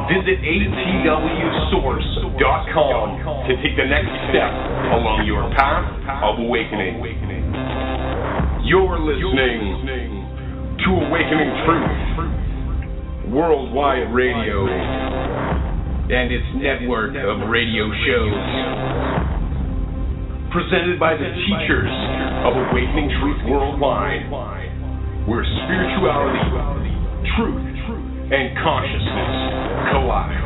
Visit atwsource.com to take the next step along your path of awakening. You're listening to Awakening Truth, worldwide radio, and its network of radio shows, presented by the teachers of Awakening Truth Worldwide, where spirituality, truth, and consciousness collide.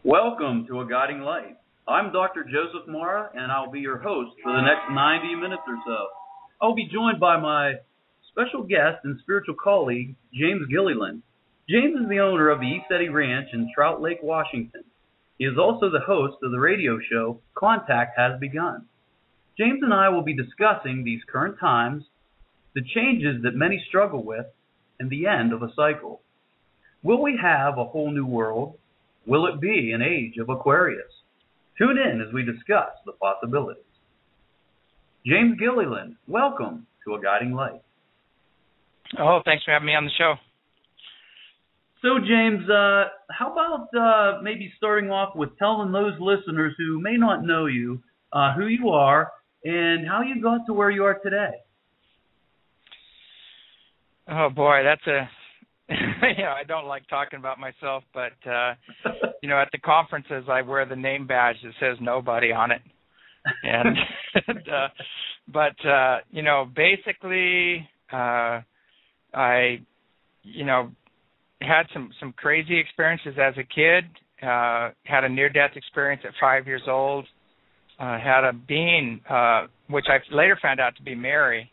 Welcome to A Guiding Light. I'm Dr. Joseph Marra, and I'll be your host for the next 90 minutes or so. I'll be joined by my special guest and spiritual colleague, James Gilliland. James is the owner of the East Eddy Ranch in Trout Lake, Washington. He is also the host of the radio show Contact Has Begun. James and I will be discussing these current times, the changes that many struggle with, and the end of a cycle. Will we have a whole new world? Will it be an age of Aquarius? Tune in as we discuss the possibilities. James Gilliland, welcome to A Guiding Light. Oh, thanks for having me on the show. So, James, how about maybe starting off with telling those listeners who may not know you who you are and how you got to where you are today? Oh, boy, that's I don't like talking about myself, but, at the conferences I wear the name badge that says nobody on it. And, basically, I had some crazy experiences as a kid, had a near-death experience at 5 years old, had a being, which I later found out to be Mary,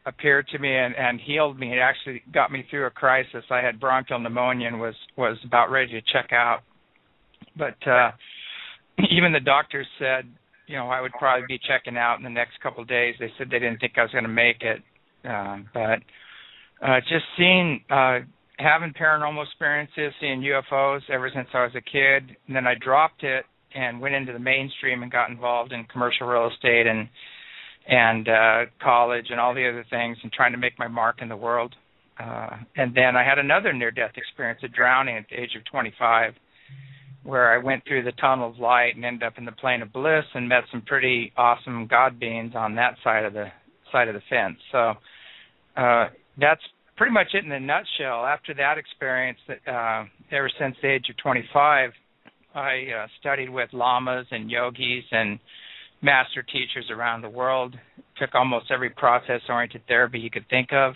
appeared to me and healed me. It actually got me through a crisis. I had bronchial pneumonia and was about ready to check out. But even the doctors said, I would probably be checking out in the next couple of days. They said they didn't think I was going to make it. But just having paranormal experiences, seeing UFOs ever since I was a kid. And then I dropped it and went into the mainstream and got involved in commercial real estate and college and all the other things and trying to make my mark in the world. And then I had another near-death experience of drowning at the age of 25, where I went through the tunnel of light and ended up in the plane of bliss and met some pretty awesome God beings on that side of the fence. So that's pretty much it in a nutshell. After that experience, ever since the age of 25, I studied with lamas and yogis and master teachers around the world, took almost every process-oriented therapy you could think of,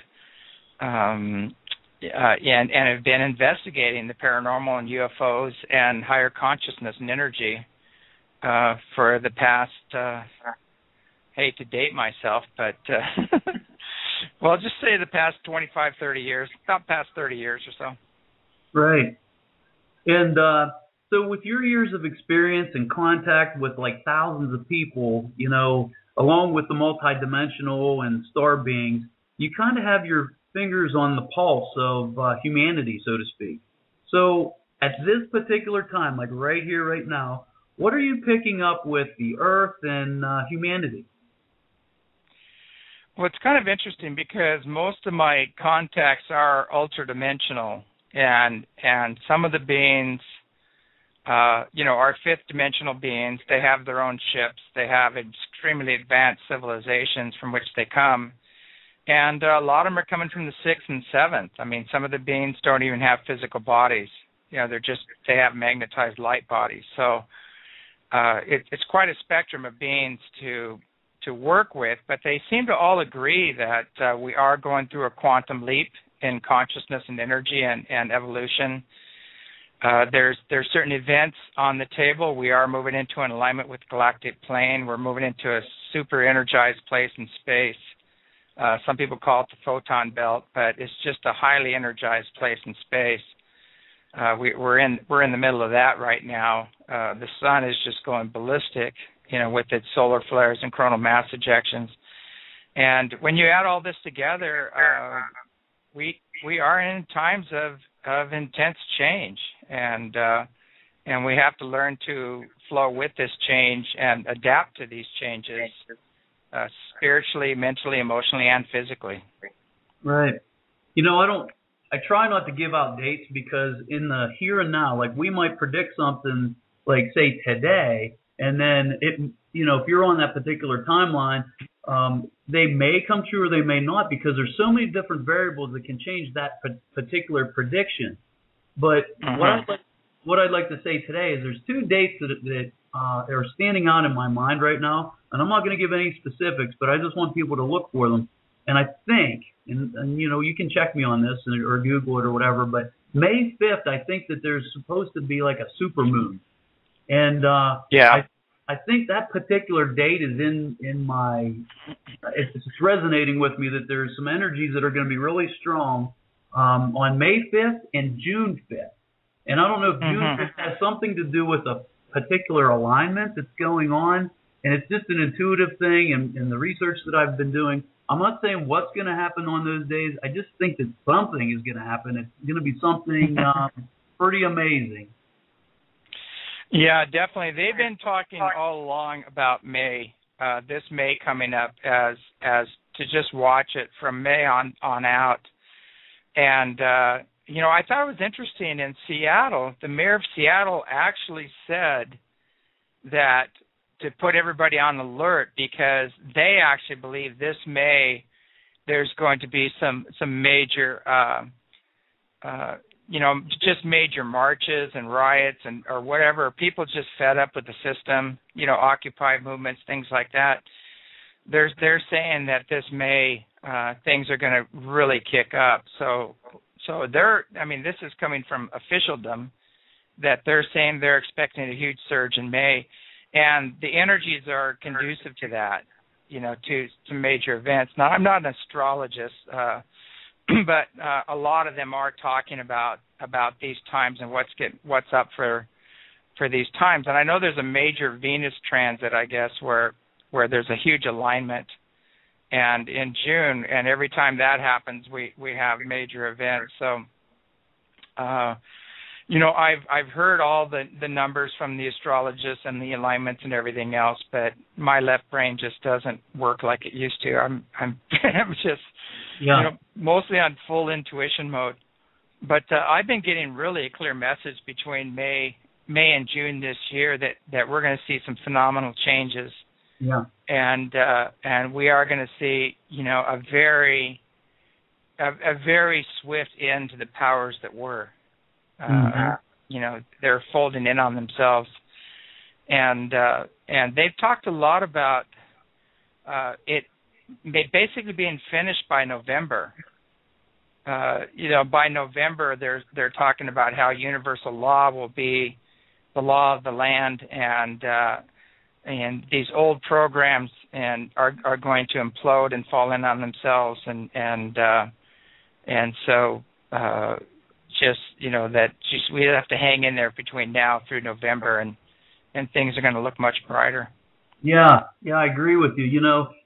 and have been investigating the paranormal and UFOs and higher consciousness and energy for the past, hate to date myself, but, well, just say the past 25, 30 years, about past 30 years or so. Right. And so with your years of experience and contact with like thousands of people, along with the multidimensional and star beings, you kind of have your fingers on the pulse of humanity, so to speak. So at this particular time, like right here, right now, what are you picking up with the Earth and humanity? Well, it's kind of interesting because most of my contacts are ultra-dimensional, and some of the beings, are fifth-dimensional beings. They have their own ships. They have extremely advanced civilizations from which they come. And a lot of them are coming from the sixth and seventh. I mean, some of the beings don't even have physical bodies. They have magnetized light bodies. So it's quite a spectrum of beings to work with, but they seem to all agree that we are going through a quantum leap in consciousness and energy and evolution. There's certain events on the table. We are moving into an alignment with the galactic plane. We're moving into a super energized place in space. Some people call it the photon belt, but it's just a highly energized place in space. We're in the middle of that right now. The sun is just going ballistic, with its solar flares and coronal mass ejections. And when you add all this together, we are in times of intense change, and we have to learn to flow with this change and adapt to these changes. spiritually, mentally, emotionally, and physically. Right. I try not to give out dates because in the here and now, like we might predict something like say today, and then if you're on that particular timeline, they may come true or they may not because there's so many different variables that can change that particular prediction. But what I'd like to say today is there's two dates that are standing out in my mind right now, and I'm not going to give any specifics, but I just want people to look for them. And I think, and you can check me on this or Google it or whatever, but May 5th, I think that there's supposed to be like a supermoon. And I think that particular date is in my, it's resonating with me that there's some energies that are going to be really strong on May 5th and June 5th. And I don't know if June 5th has something to do with a particular alignment that's going on. And it's just an intuitive thing. And the research that I've been doing, I'm not saying what's going to happen on those days. I just think that something is going to happen. It's going to be something pretty amazing. Yeah, definitely. They've been talking all along about May, this May coming up as to just watch it from May on out. And, I thought it was interesting in Seattle, the mayor of Seattle actually said that to put everybody on alert because they actually believe this May there's going to be some major just major marches and riots or whatever, people just fed up with the system, Occupy movements, things like that. They're saying that this May things are going to really kick up. So this is coming from officialdom that they're saying they're expecting a huge surge in May, and the energies are conducive to that, to major events. Now, I'm not an astrologist, but a lot of them are talking about these times and what's up for these times. And I know there's a major Venus transit, I guess, where there's a huge alignment. And in June, and every time that happens, we have major events. So, I've heard all the numbers from the astrologists and the alignments and everything else, but my left brain just doesn't work like it used to. I'm just mostly on full intuition mode. But I've been getting really a clear message between May and June this year that we're going to see some phenomenal changes. Yeah. And we are going to see, a very swift end to the powers that were. They're folding in on themselves, and they've talked a lot about it basically being finished by November. By November, they're talking about how universal law will be the law of the land, and these old programs are going to implode and fall in on themselves, and so we have to hang in there between now through November, and things are going to look much brighter. Yeah, I agree with you.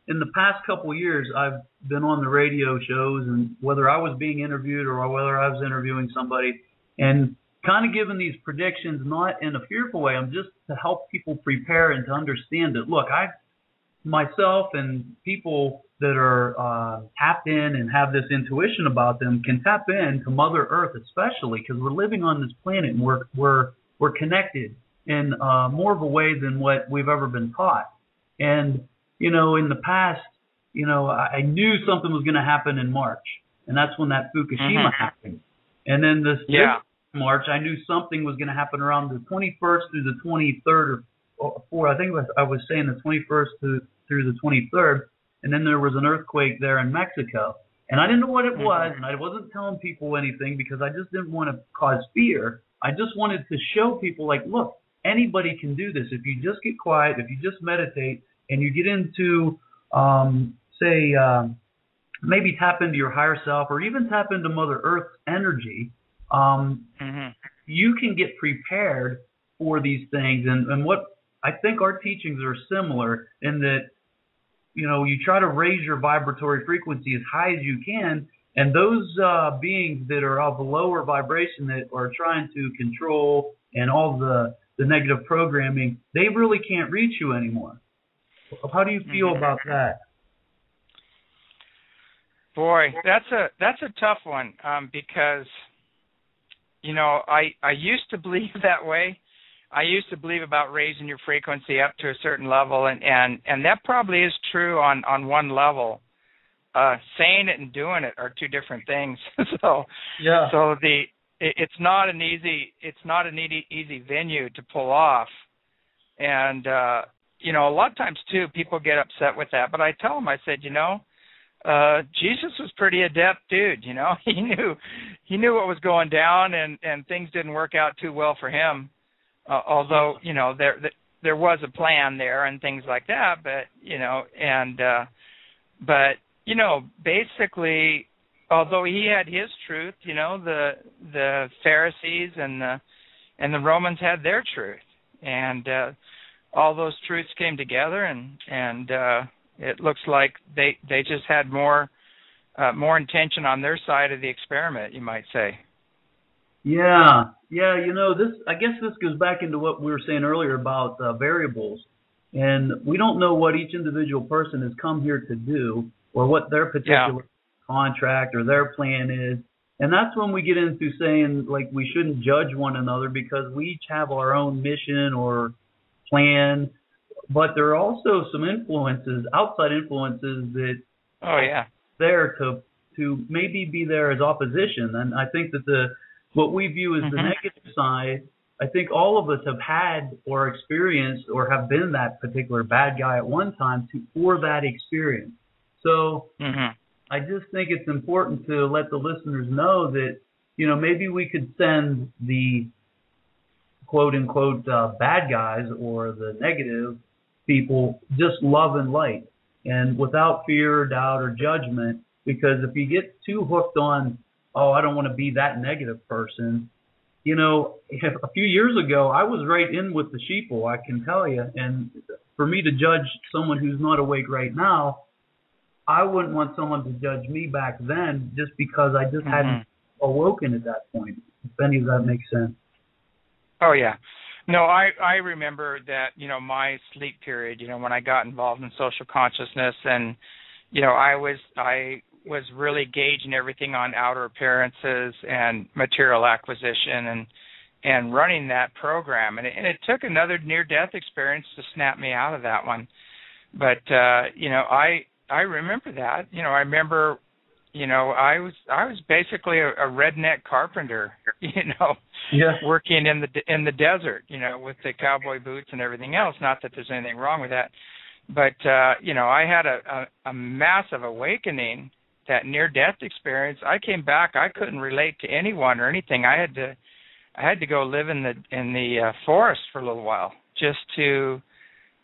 In the past couple of years, I've been on the radio shows, and whether I was being interviewed or whether I was interviewing somebody, and kind of giving these predictions, not in a fearful way. I'm just to help people prepare and to understand it. Look, myself and people that are tapped in and have this intuition about them can tap in to Mother Earth, especially because we're living on this planet and we're connected in more of a way than what we've ever been taught. And in the past, I knew something was going to happen in March, and that's when that Fukushima happened. And then this March, I knew something was going to happen around the 21st through the 23rd or I think I was saying the 21st through the 23rd. And then there was an earthquake there in Mexico. And I didn't know what it was, and I wasn't telling people anything because I just didn't want to cause fear. I just wanted to show people, like, look, anybody can do this. If you just get quiet, if you just meditate, and you get into, maybe tap into your higher self or even tap into Mother Earth's energy, you can get prepared for these things. And what I think our teachings are similar in that, you try to raise your vibratory frequency as high as you can, and those beings that are of a lower vibration that are trying to control and all the negative programming, they really can't reach you anymore. How do you feel about that? Boy, that's a tough one, because I used to believe that way. I used to believe about raising your frequency up to a certain level, and that probably is true on one level. Saying it and doing it are two different things. So it's not an easy venue to pull off, and a lot of times too people get upset with that. But I tell them, I said, Jesus was pretty adept dude. He knew what was going down, and things didn't work out too well for him. Although there was a plan there and things like that, but basically, although he had his truth, the Pharisees and the Romans had their truth, and all those truths came together, and it looks like they just had more intention on their side of the experiment, you might say. Yeah. This, I guess this goes back into what we were saying earlier about variables, and we don't know what each individual person has come here to do or what their particular contract or their plan is, and that's when we get into saying like we shouldn't judge one another because we each have our own mission or plan, but there are also some influences, outside influences that are there to maybe be there as opposition, and I think that what we view as the negative side, I think all of us have had or experienced or have been that particular bad guy at one time for that experience. So I just think it's important to let the listeners know that, maybe we could send the quote-unquote bad guys or the negative people just love and light and without fear, doubt, or judgment, because if you get too hooked on, oh, I don't want to be that negative person. A few years ago, I was right in with the sheeple, I can tell you. And for me to judge someone who's not awake right now, I wouldn't want someone to judge me back then just because I just hadn't awoken at that point, if any of that makes sense. Oh, yeah. No, I remember that, my sleep period, when I got involved in social consciousness, and, I was really gauging everything on outer appearances and material acquisition and running that program. And it took another near-death experience to snap me out of that one. But, I remember that. I remember, I was basically a redneck carpenter, working in the desert, with the cowboy boots and everything else. Not that there's anything wrong with that. But, I had a massive awakening, that near-death experience. I came back. I couldn't relate to anyone or anything. I had to go live in the forest for a little while just to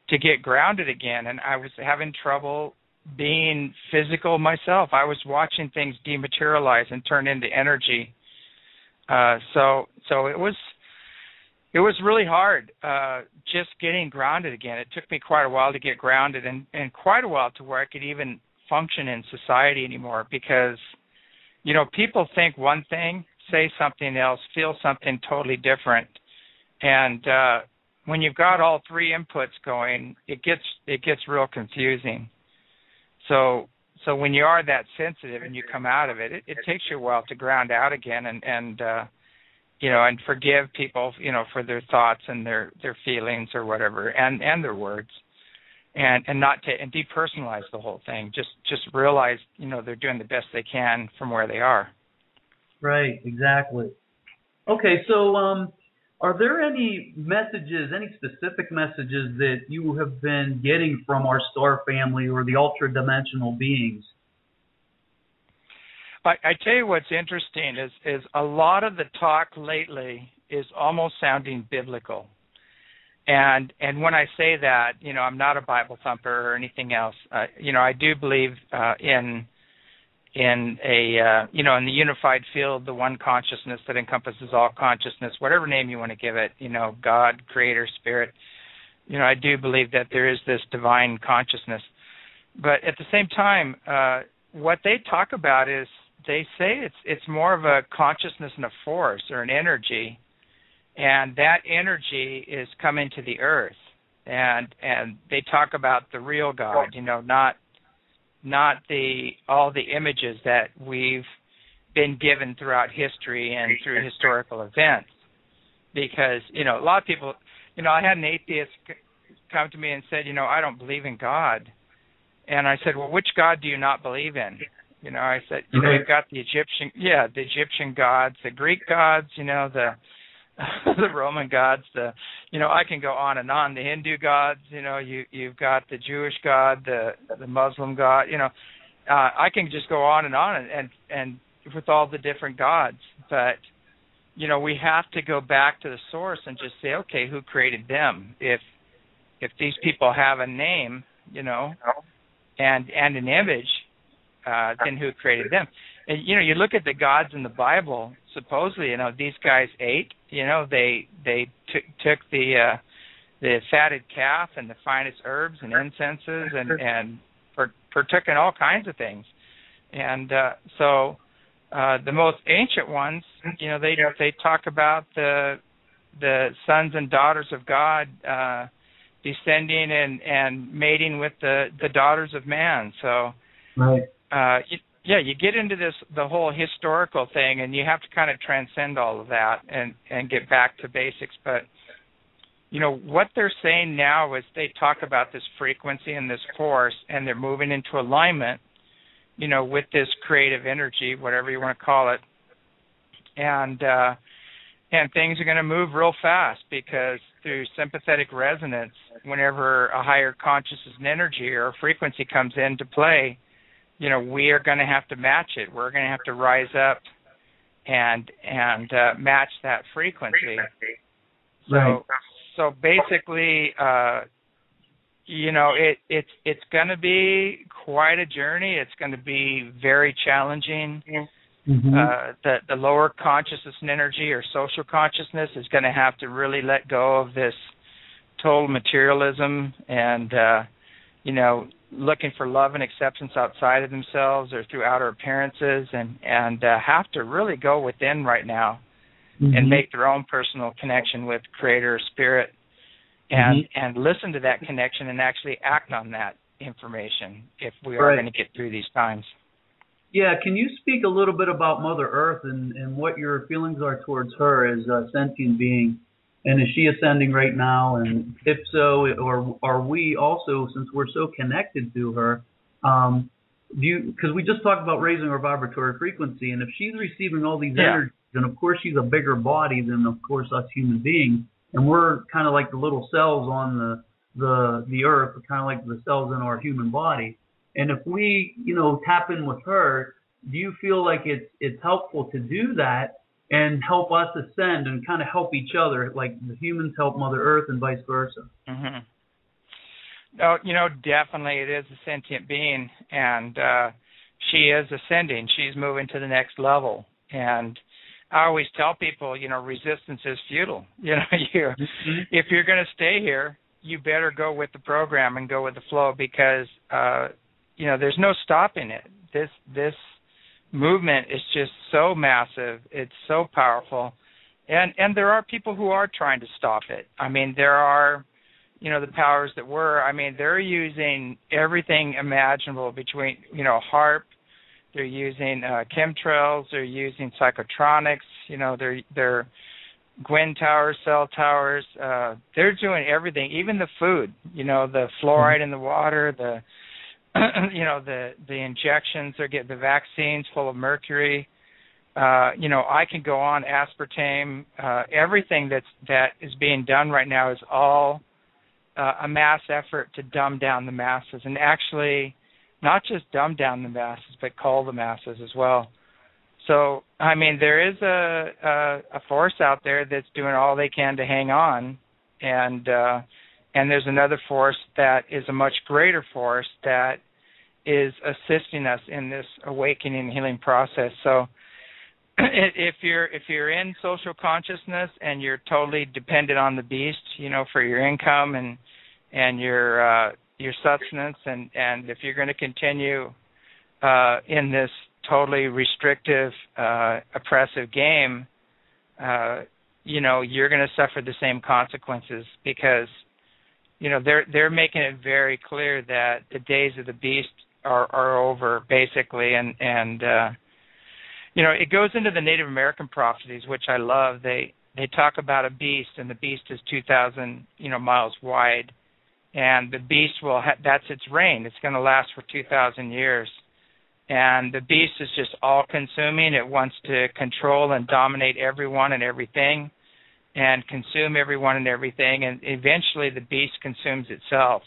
get grounded again. And I was having trouble being physical myself. I was watching things dematerialize and turn into energy. So it was really hard just getting grounded again. It took me quite a while to get grounded and quite a while to where I could even function in society anymore, because people think one thing, say something else, feel something totally different, and when you've got all three inputs going, it gets real confusing. So when you are that sensitive and you come out of it takes you a while to ground out again and forgive people for their thoughts and their feelings or whatever and their words. And not to and depersonalize the whole thing. Just realize, they're doing the best they can from where they are. Right, exactly. Okay, so are there any messages, any specific messages that you have been getting from our star family or the ultra-dimensional beings? I tell you what's interesting is a lot of the talk lately is almost sounding biblical. And when I say that, I'm not a Bible thumper or anything else. I do believe in the unified field, the one consciousness that encompasses all consciousness, whatever name you want to give it. God, Creator, Spirit. I do believe that there is this divine consciousness. But at the same time, what they talk about is they say it's more of a consciousness and a force or an energy. And that energy is coming to the earth. and they talk about the real God, not all the images that we've been given throughout history and through historical events. Because, a lot of people, I had an atheist come to me and said, I don't believe in God. And I said, well, which God do you not believe in? I said, you've got the Egyptian gods, the Greek gods, the Roman gods, I can go on and on, the Hindu gods, you've got the Jewish God, the Muslim God, I can just go on and with all the different gods. But, we have to go back to the source and just say, okay, who created them? If these people have a name, and an image, then who created them? And, you look at the gods in the Bible, supposedly, these guys ate, they took the fatted calf and the finest herbs and incenses and partook in all kinds of things. And so the most ancient ones, they talk about the sons and daughters of God descending and mating with the daughters of man. So, right. You get into the whole historical thing, and you have to kind of transcend all of that and get back to basics. But, what they're saying now is they talk about this frequency and this force, and they're moving into alignment, with this creative energy, whatever you want to call it. And things are going to move real fast because through sympathetic resonance, whenever a higher consciousness and energy or frequency comes into play, we are going to have to match it. We're going to have to rise up and match that frequency. Right. So basically, it's going to be quite a journey. It's going to be very challenging. Mm-hmm. The lower consciousness and energy or social consciousness is going to have to really let go of this total materialism and, looking for love and acceptance outside of themselves or through outer appearances and have to really go within right now and make their own personal connection with Creator or Spirit and listen to that connection and actually act on that information if we are going to get through these times. Yeah, can you speak a little bit about Mother Earth and what your feelings are towards her as a sentient being? And is she ascending right now? And if so, or are we also, since we're so connected to her, because we just talked about raising our vibratory frequency, and if she's receiving all these energies, then of course she's a bigger body than, of course, us human beings. And we're kind of like the little cells on the Earth, kind of like the cells in our human body. And if we, tap in with her, do you feel like it's helpful to do that and help us ascend and kind of help each other, like the humans help Mother Earth and vice versa? Mm-hmm. Oh, definitely it is a sentient being, and she is ascending. She's moving to the next level. And I always tell people, resistance is futile. If you're going to stay here, you better go with the program and go with the flow because, there's no stopping it. This movement is just so massive. It's so powerful. And there are people who are trying to stop it. I mean, there are, the powers that were. I mean, they're using everything imaginable between, HAARP. They're using chemtrails. They're using psychotronics. They're Gwyn towers, cell towers. They're doing everything, even the food. The fluoride in the water, the injections. They're getting the vaccines full of mercury. I can go on, aspartame. Everything that is being done right now is all a mass effort to dumb down the masses, and actually not just dumb down the masses, but cull the masses as well. So, I mean, there is a force out there that's doing all they can to hang on, and there's another force that is a much greater force that is assisting us in this awakening and healing process. So, if you're in social consciousness and you're totally dependent on the beast, for your income and your sustenance, and if you're going to continue in this totally restrictive, oppressive game, you're going to suffer the same consequences because they're making it very clear that the days of the beast are over, basically, and it goes into the Native American prophecies, which I love. They talk about a beast, and the beast is 2,000 miles wide, and the beast that's its reign. It's going to last for 2,000 years, and the beast is just all-consuming. It wants to control and dominate everyone and everything, and consume everyone and everything, and eventually the beast consumes itself.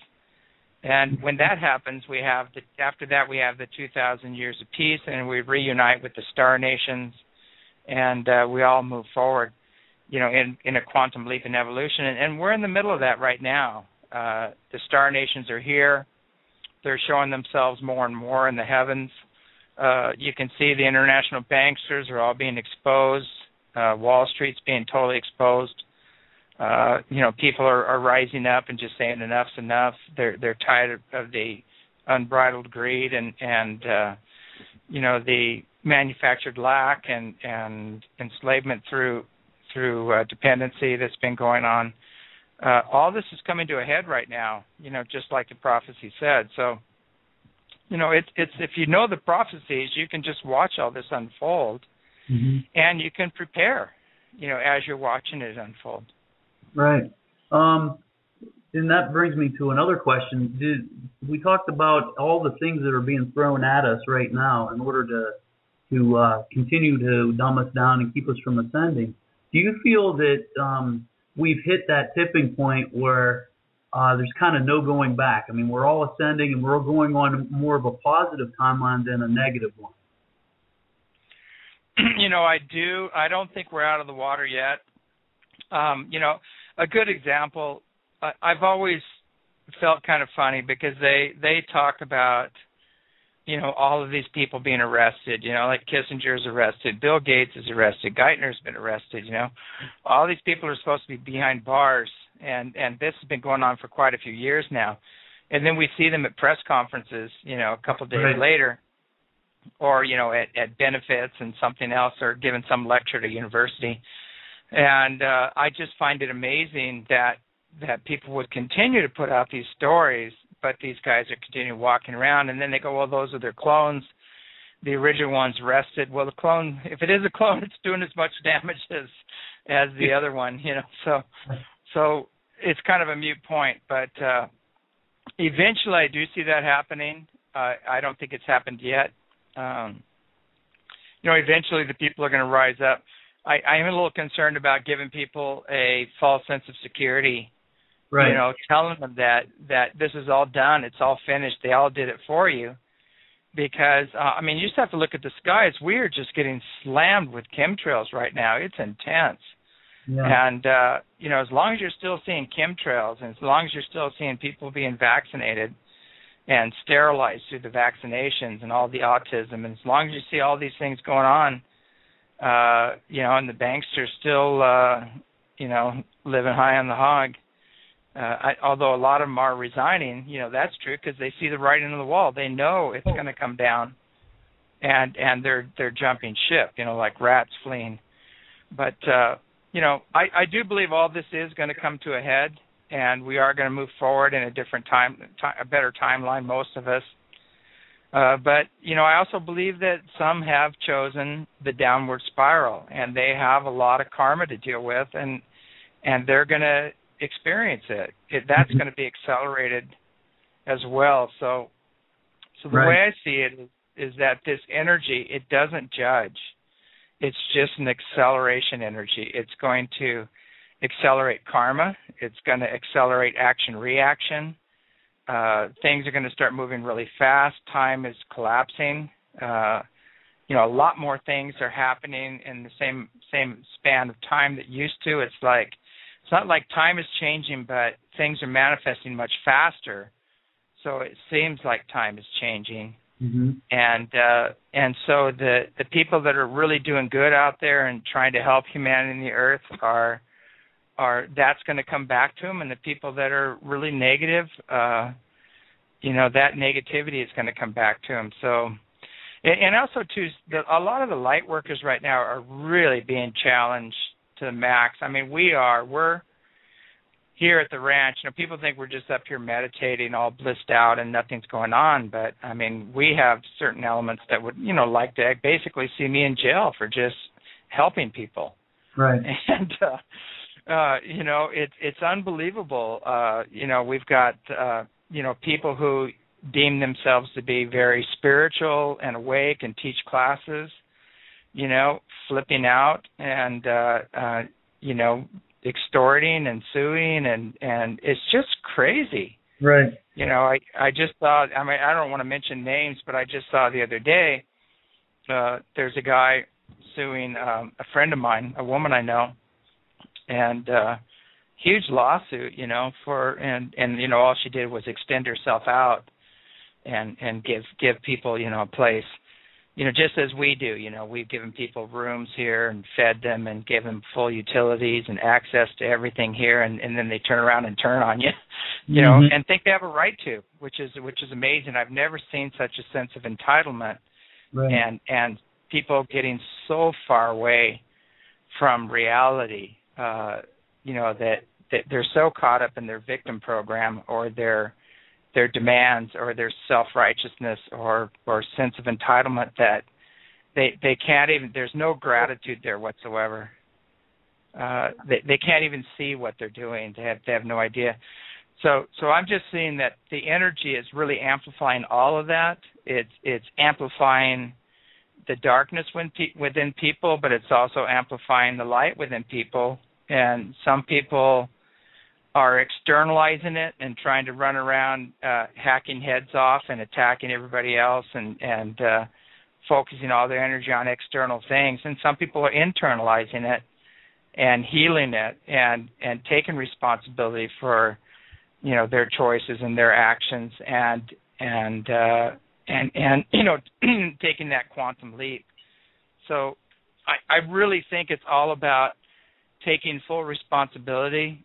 And when that happens, after that we have the 2,000 years of peace, and we reunite with the star nations, and we all move forward, in a quantum leap in evolution. And we're in the middle of that right now. The star nations are here. They're showing themselves more and more in the heavens. You can see the international banksters are all being exposed. Wall Street's being totally exposed. People are rising up and just saying enough's enough. They're tired of the unbridled greed and the manufactured lack and enslavement through dependency that's been going on. All this is coming to a head right now, just like the prophecy said. So, it's if you know the prophecies, you can just watch all this unfold, and you can prepare, as you're watching it unfold. Right. And that brings me to another question. We talked about all the things that are being thrown at us right now in order to continue to dumb us down and keep us from ascending. Do you feel that we've hit that tipping point where there's kind of no going back? I mean, we're all ascending and we're all going on more of a positive timeline than a negative one. I do. I don't think we're out of the water yet. A good example, I've always felt kind of funny because they talk about, all of these people being arrested, like Kissinger's arrested, Bill Gates is arrested, Geithner's been arrested, All these people are supposed to be behind bars, and this has been going on for quite a few years now. And then we see them at press conferences, a couple of days later, or, at benefits and something else, or giving some lecture at a university. And I just find it amazing that people would continue to put out these stories, but these guys are continuing walking around, and then they go, well, those are their clones. The original one's arrested. Well, the clone, if it is a clone, it's doing as much damage as the other one, So it's kind of a moot point, but eventually I do see that happening. I don't think it's happened yet. Eventually the people are going to rise up. I am a little concerned about giving people a false sense of security, right? Telling them that this is all done, it's all finished, they all did it for you. Because, you just have to look at the skies. We are just getting slammed with chemtrails right now. It's intense. Yeah. And, as long as you're still seeing chemtrails, and as long as you're still seeing people being vaccinated and sterilized through the vaccinations and all the autism, and as long as you see all these things going on, and the banksters still, living high on the hog. Although a lot of them are resigning, that's true because they see the writing on the wall. They know it's going to come down, and they're jumping ship, like rats fleeing. But I do believe all this is going to come to a head, and we are going to move forward in a different a better timeline, most of us. But, I also believe that some have chosen the downward spiral, and they have a lot of karma to deal with, and they're going to experience it. That's going to be accelerated as well. So the way I see it is that this energy, it doesn't judge. It's just an acceleration energy. It's going to accelerate karma. It's going to accelerate action-reaction. Things are going to start moving really fast. Time is collapsing. A lot more things are happening in the same span of time that used to. It's not like time is changing, but things are manifesting much faster. So it seems like time is changing. Mm-hmm. And so the people that are really doing good out there and trying to help humanity and the earth are that's going to come back to them, and the people that are really negative, that negativity is going to come back to them. So, and also too, a lot of the light workers right now are really being challenged to the max. We're here at the ranch, people think we're just up here meditating, all blissed out, and nothing's going on. But I mean, we have certain elements that would, like to basically see me in jail for just helping people. Right. And it's unbelievable. We've got people who deem themselves to be very spiritual and awake and teach classes, flipping out and extorting and suing, and it's just crazy. Right. I just saw, I don't want to mention names, but I just saw the other day, there's a guy suing a friend of mine, a woman I know, and huge lawsuit, and all she did was extend herself out and give people, a place. Just as we do, we've given people rooms here and fed them and gave them full utilities and access to everything here, and then they turn around and turn on you, and think they have a right to, which is amazing. I've never seen such a sense of entitlement, right. and people getting so far away from reality, that they're so caught up in their victim program or their demands or their self-righteousness or sense of entitlement that they can't even, there's no gratitude there whatsoever. They can't even see what they're doing. They have no idea. So I'm just seeing that the energy is really amplifying all of that. It's amplifying the darkness within people, but it's also amplifying the light within people. And some people are externalizing it and trying to run around hacking heads off and attacking everybody else and focusing all their energy on external things. And some people are internalizing it and healing it and taking responsibility for, their choices and their actions and taking that quantum leap. So I really think it's all about taking full responsibility,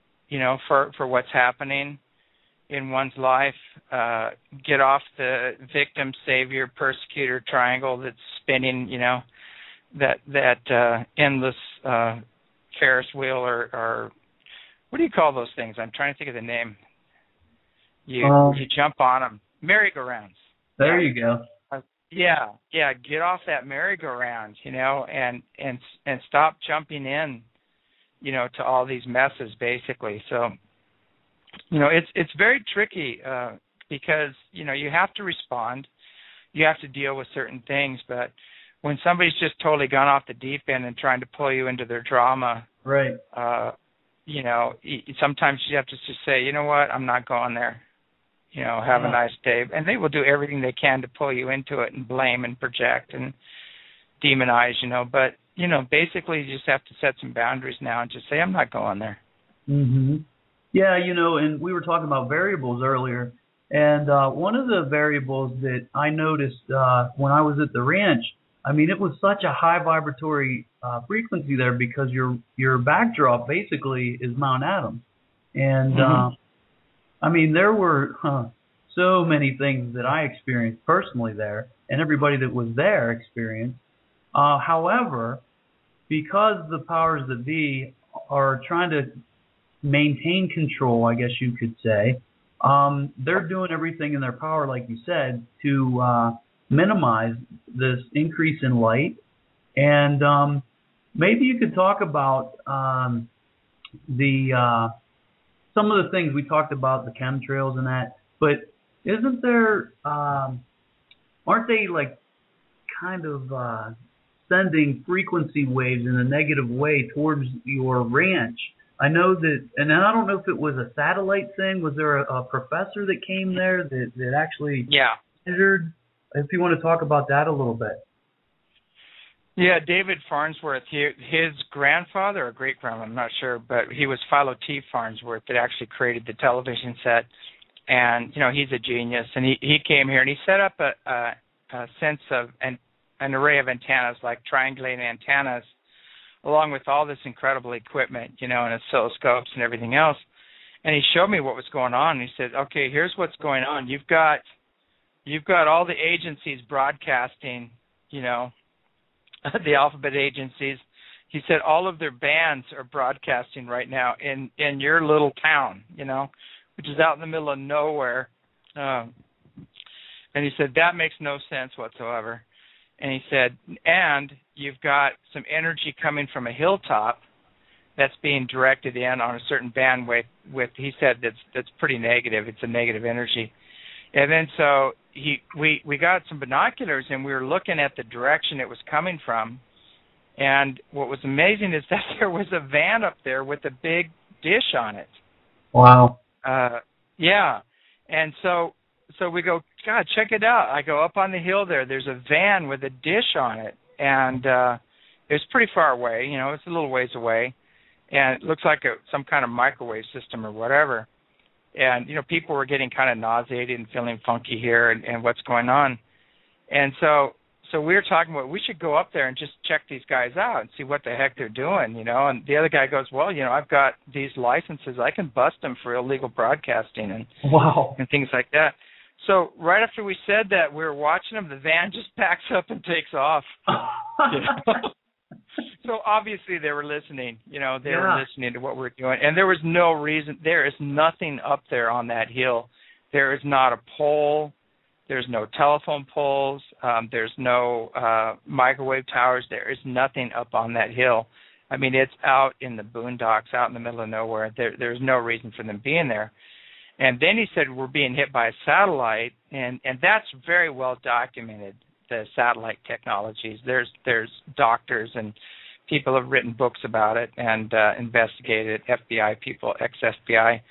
for what's happening in one's life. Get off the victim, savior, persecutor triangle that's spinning, that endless Ferris wheel or what do you call those things? I'm trying to think of the name. You jump on them. Merry-go-rounds. There you go. Yeah. Get off that merry-go-round, and stop jumping in, to all these messes, basically. So, it's very tricky because, you have to respond. You have to deal with certain things. But when somebody's just totally gone off the deep end and trying to pull you into their drama, right? Sometimes you have to just say, you know what, I'm not going there. Have a nice day. And they will do everything they can to pull you into it and blame and project and demonize, But, basically you just have to set some boundaries now and just say, I'm not going there. Mm-hmm. Yeah, and we were talking about variables earlier. And one of the variables that I noticed when I was at the ranch, it was such a high vibratory frequency there because your backdrop basically is Mount Adams. And, there were so many things that I experienced personally there, and everybody that was there experienced. However, because the powers that be are trying to maintain control, I guess you could say, they're doing everything in their power, like you said, to minimize this increase in light. And maybe you could talk about some of the things we talked about, the chemtrails and that, but isn't there, aren't they like kind of sending frequency waves in a negative way towards your ranch? I know that, and I don't know if it was a satellite thing. Was there a professor that came there that actually measured? If you want to talk about that a little bit. Yeah, David Farnsworth, his grandfather or great-grandfather, I'm not sure, but he was Philo T. Farnsworth that actually created the television set. And, he's a genius. And he came here and he set up a sense of an array of antennas, like triangulating antennas, along with all this incredible equipment, and oscilloscopes and everything else. And he showed me what was going on. And he said, okay, here's what's going on. You've got all the agencies broadcasting, the alphabet agencies. he said all of their bands are broadcasting right now in your little town, which is out in the middle of nowhere. And he said that makes no sense whatsoever. And he said, and you've got some energy coming from a hilltop that's being directed in on a certain bandwidth. He said that's pretty negative. It's a negative energy. And then so we got some binoculars and we were looking at the direction it was coming from. And what was amazing is that there was a van up there with a big dish on it. Wow. Yeah. And so we go, God, check it out. I go up on the hill there. There's a van with a dish on it. And it was pretty far away. It's a little ways away. And it looks like some kind of microwave system or whatever. And, people were getting kind of nauseated and feeling funky here and what's going on. And so we were talking about we should go up there and just check these guys out and see what the heck they're doing, And the other guy goes, well, I've got these licenses. I can bust them for illegal broadcasting and things like that. So right after we said that, we were watching them. The van just backs up and takes off. So obviously they were listening. They were listening to what we're doing. And there was no reason. There is nothing up there on that hill. There is not a pole. There's no telephone poles. There's no microwave towers. There is nothing up on that hill. I mean, it's out in the boondocks, out in the middle of nowhere. There's no reason for them being there. And then he said we're being hit by a satellite, and that's very well documented, the satellite technologies. There's doctors and people have written books about it and investigated, FBI people, ex-FBI.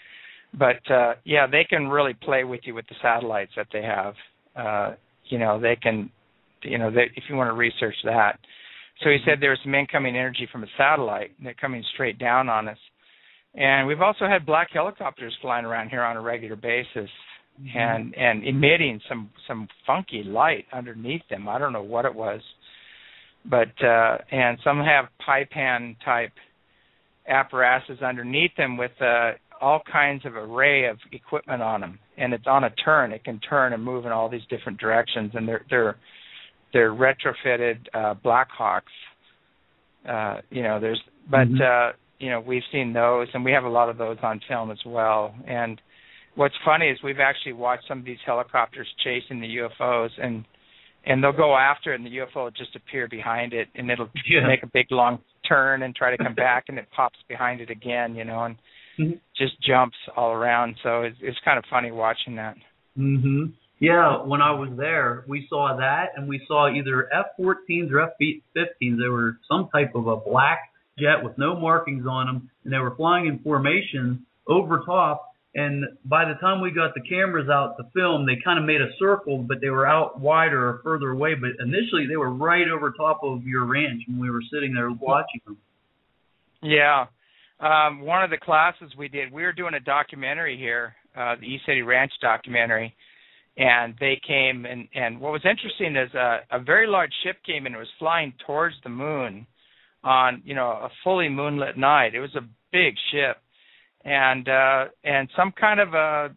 But, they can really play with you with the satellites that they have. They can, if you want to research that. So he said there's some incoming energy from a satellite. They're coming straight down on us. And we've also had black helicopters flying around here on a regular basis and emitting some funky light underneath them. I don't know what it was. But and some have pie-pan type apparatuses underneath them with all kinds of array of equipment on them. And it's on a turn. It can turn and move in all these different directions. And they're retrofitted Blackhawks. We've seen those, and we have a lot of those on film as well. And what's funny is we've actually watched some of these helicopters chasing the UFOs, and they'll go after it, and the UFO will just appear behind it, and it'll make a big long turn and try to come back, and it pops behind it again, and just jumps all around. So it's kind of funny watching that. Mm-hmm. Yeah, when I was there, we saw that, and we saw either F-14s or F-15s. They were some type of a black jet with no markings on them, and they were flying in formation over top. And by the time we got the cameras out to film, they kind of made a circle, but they were out wider or further away. But initially, they were right over top of your ranch when we were sitting there watching them. Yeah. One of the classes we did, we were doing a documentary here, the East City Ranch documentary, and they came, and what was interesting is a very large ship came and it was flying towards the moon on, a fully moonlit night. It was a big ship. And some kind of a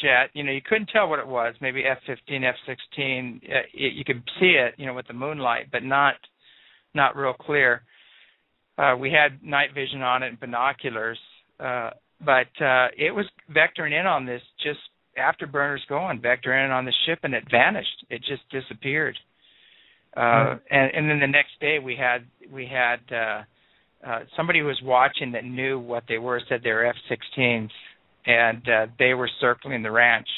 jet, you couldn't tell what it was, maybe F-15, F-16. You could see it, with the moonlight, but not real clear. We had night vision on it and binoculars, but it was vectoring in on this just afterburners going, vectoring in on the ship, and it vanished. It just disappeared. And then the next day we had somebody who was watching that knew what they were, said they were F-16s, and they were circling the ranch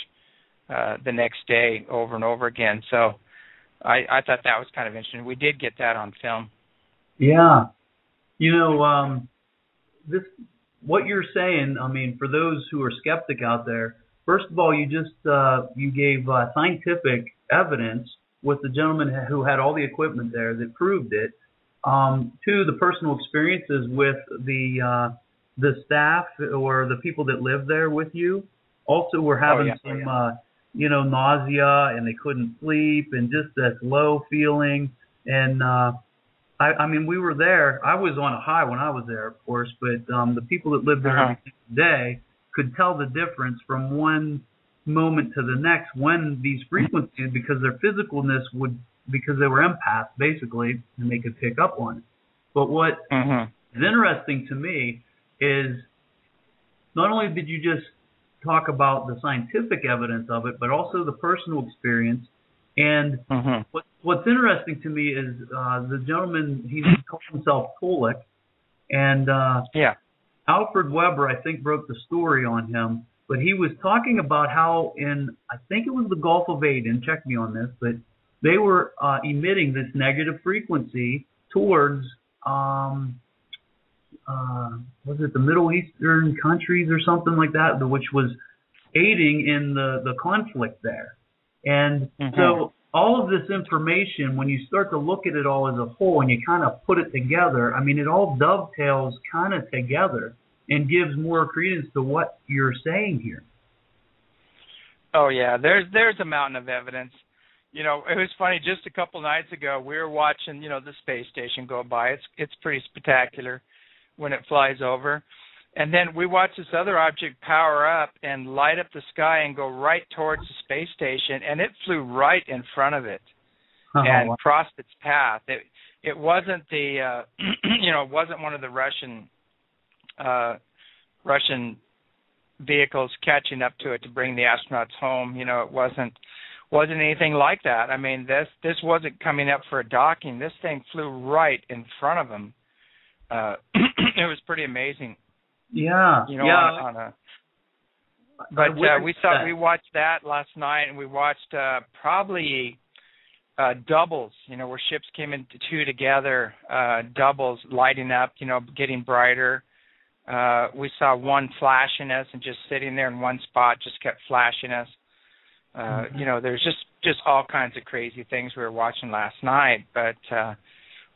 the next day over and over again. So I thought that was kind of interesting. We did get that on film. Yeah. This what you're saying, I mean, for those who are skeptic out there, first of all, you gave scientific evidence with the gentleman who had all the equipment there that proved it. Two, the personal experiences with the staff or the people that live there with you also were having nausea, and they couldn't sleep, and just that low feeling. And I mean, we were there. I was on a high when I was there, of course, but the people that lived there every day could tell the difference from one moment to the next when these frequencies, because their physicalness because they were empaths, basically, and they could pick up on it. But what is interesting to me is not only did you just talk about the scientific evidence of it, but also the personal experience. And what's interesting to me is the gentleman, he calls himself Pollock, and Alfred Weber, I think, broke the story on him. But he was talking about how I think it was the Gulf of Aden, check me on this, but they were emitting this negative frequency towards, was it the Middle Eastern countries or something like that, which was aiding in the conflict there. And so all of this information, when you start to look at it all as a whole and you kind of put it together, I mean, it all dovetails kind of together and gives more credence to what you're saying here. Oh, yeah, there's a mountain of evidence. You know, it was funny, just a couple nights ago, we were watching, you know, the space station go by. It's pretty spectacular when it flies over. And then we watched this other object power up and light up the sky and go right towards the space station, and it flew right in front of it and crossed its path. It wasn't the, you know, it wasn't one of the Russian vehicles catching up to it to bring the astronauts home. You know, it wasn't anything like that. I mean, this wasn't coming up for a docking. This thing flew right in front of them. It was pretty amazing. Yeah. You know, we watched that last night, and we watched probably doubles, you know, where ships came into two together, doubles lighting up, you know, getting brighter. We saw one flashing us and just sitting there in one spot, just kept flashing us. You know, there's just all kinds of crazy things we were watching last night, but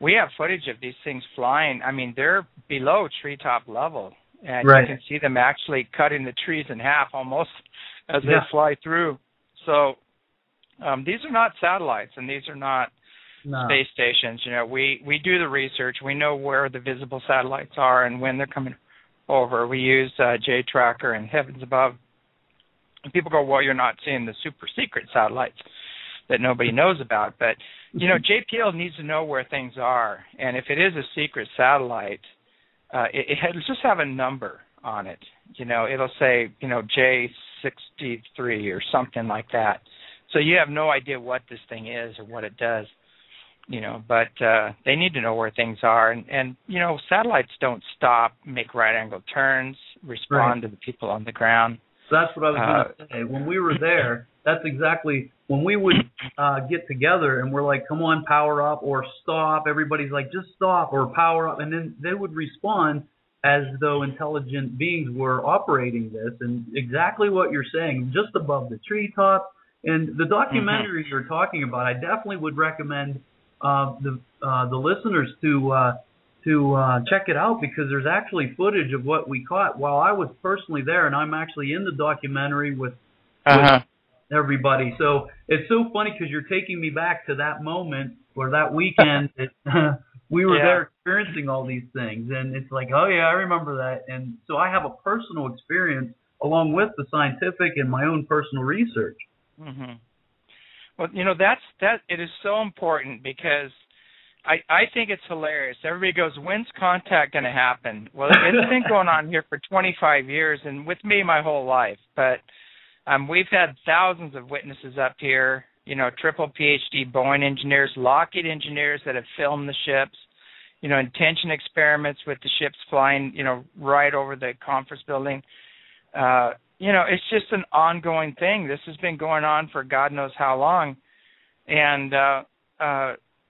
we have footage of these things flying. I mean, they're below treetop level, and you can see them actually cutting the trees in half almost as they fly through. So these are not satellites, and these are not space stations. You know, we do the research. We know where the visible satellites are and when they're coming over. We use J-Tracker and Heavens Above. And people go, well, you're not seeing the super secret satellites that nobody knows about. But, you know, JPL needs to know where things are. And if it is a secret satellite, it'll just have a number on it. You know, it'll say, you know, J63 or something like that. So you have no idea what this thing is or what it does. You know, but they need to know where things are. And you know, satellites don't stop, make right-angle turns, respond to the people on the ground. That's what I was going to say. When we were there, that's exactly when we would get together and we're like, come on, power up or stop. Everybody's like, just stop or power up. And then they would respond as though intelligent beings were operating this. And exactly what you're saying, just above the treetop. And the documentary you're talking about, I definitely would recommend the listeners to check it out, because there's actually footage of what we caught while I was personally there, and I'm actually in the documentary with everybody. So it's so funny because you're taking me back to that moment or that weekend that we were there experiencing all these things, and it's like, oh yeah, I remember that. And so I have a personal experience along with the scientific and my own personal research. Well, you know, that it is so important, because I think it's hilarious. Everybody goes, when's contact going to happen? Well, it's been going on here for 25 years, and with me my whole life. But we've had thousands of witnesses up here, you know, triple PhD Boeing engineers, Lockheed engineers that have filmed the ships, you know, intention experiments with the ships flying, you know, right over the conference building. You know, it's just an ongoing thing. This has been going on for God knows how long. And,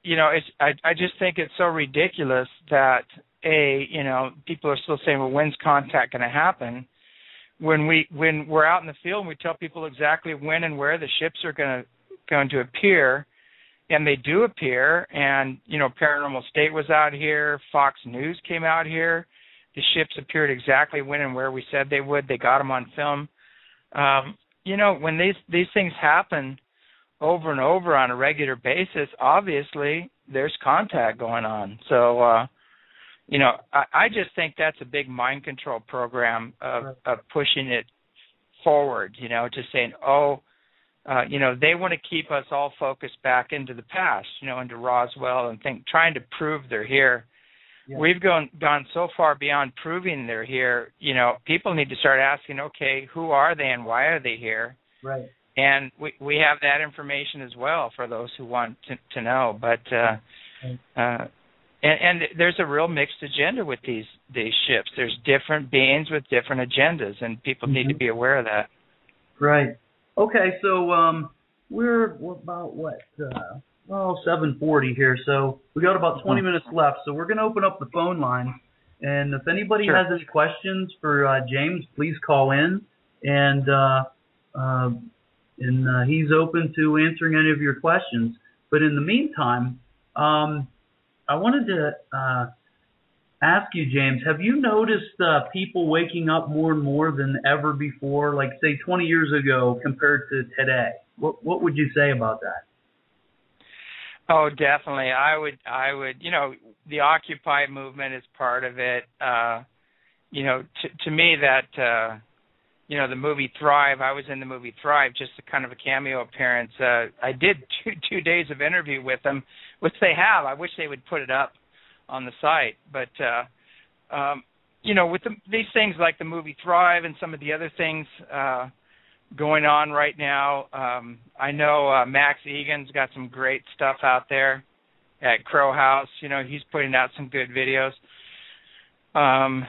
you know, I just think it's so ridiculous that, you know, people are still saying, well, when's contact going to happen? When we're out in the field and we tell people exactly when and where the ships are going to appear, and they do appear, and, you know, Paranormal State was out here, Fox News came out here. The ships appeared exactly when and where we said they would. They got them on film. You know, when these things happen over and over on a regular basis, obviously there's contact going on. So, you know, I just think that's a big mind control program of pushing it forward, you know, to saying, you know, they want to keep us all focused back into the past, you know, into Roswell and trying to prove they're here. we've gone so far beyond proving they're here. You know, people need to start asking, okay, who are they and why are they here? Right. And we have that information as well for those who want to know. But and there's a real mixed agenda with these ships. There's different beings with different agendas, and people need to be aware of that. Right. Okay, so we're about what? 7:40 here, so we got about 20 minutes left. So we're going to open up the phone line, and if anybody has any questions for James, please call in, and he's open to answering any of your questions. But in the meantime, I wanted to ask you, James, have you noticed people waking up more and more than ever before, like say 20 years ago compared to today? What would you say about that? Oh, definitely. I would, you know, the Occupy movement is part of it. You know, to me that, you know, the movie Thrive, I was in the movie Thrive, just a kind of a cameo appearance. I did two days of interview with them, which they have. I wish they would put it up on the site. But, you know, with these things like the movie Thrive and some of the other things going on right now, I know Max Egan's got some great stuff out there at Crow House. You know, he's putting out some good videos. Oh,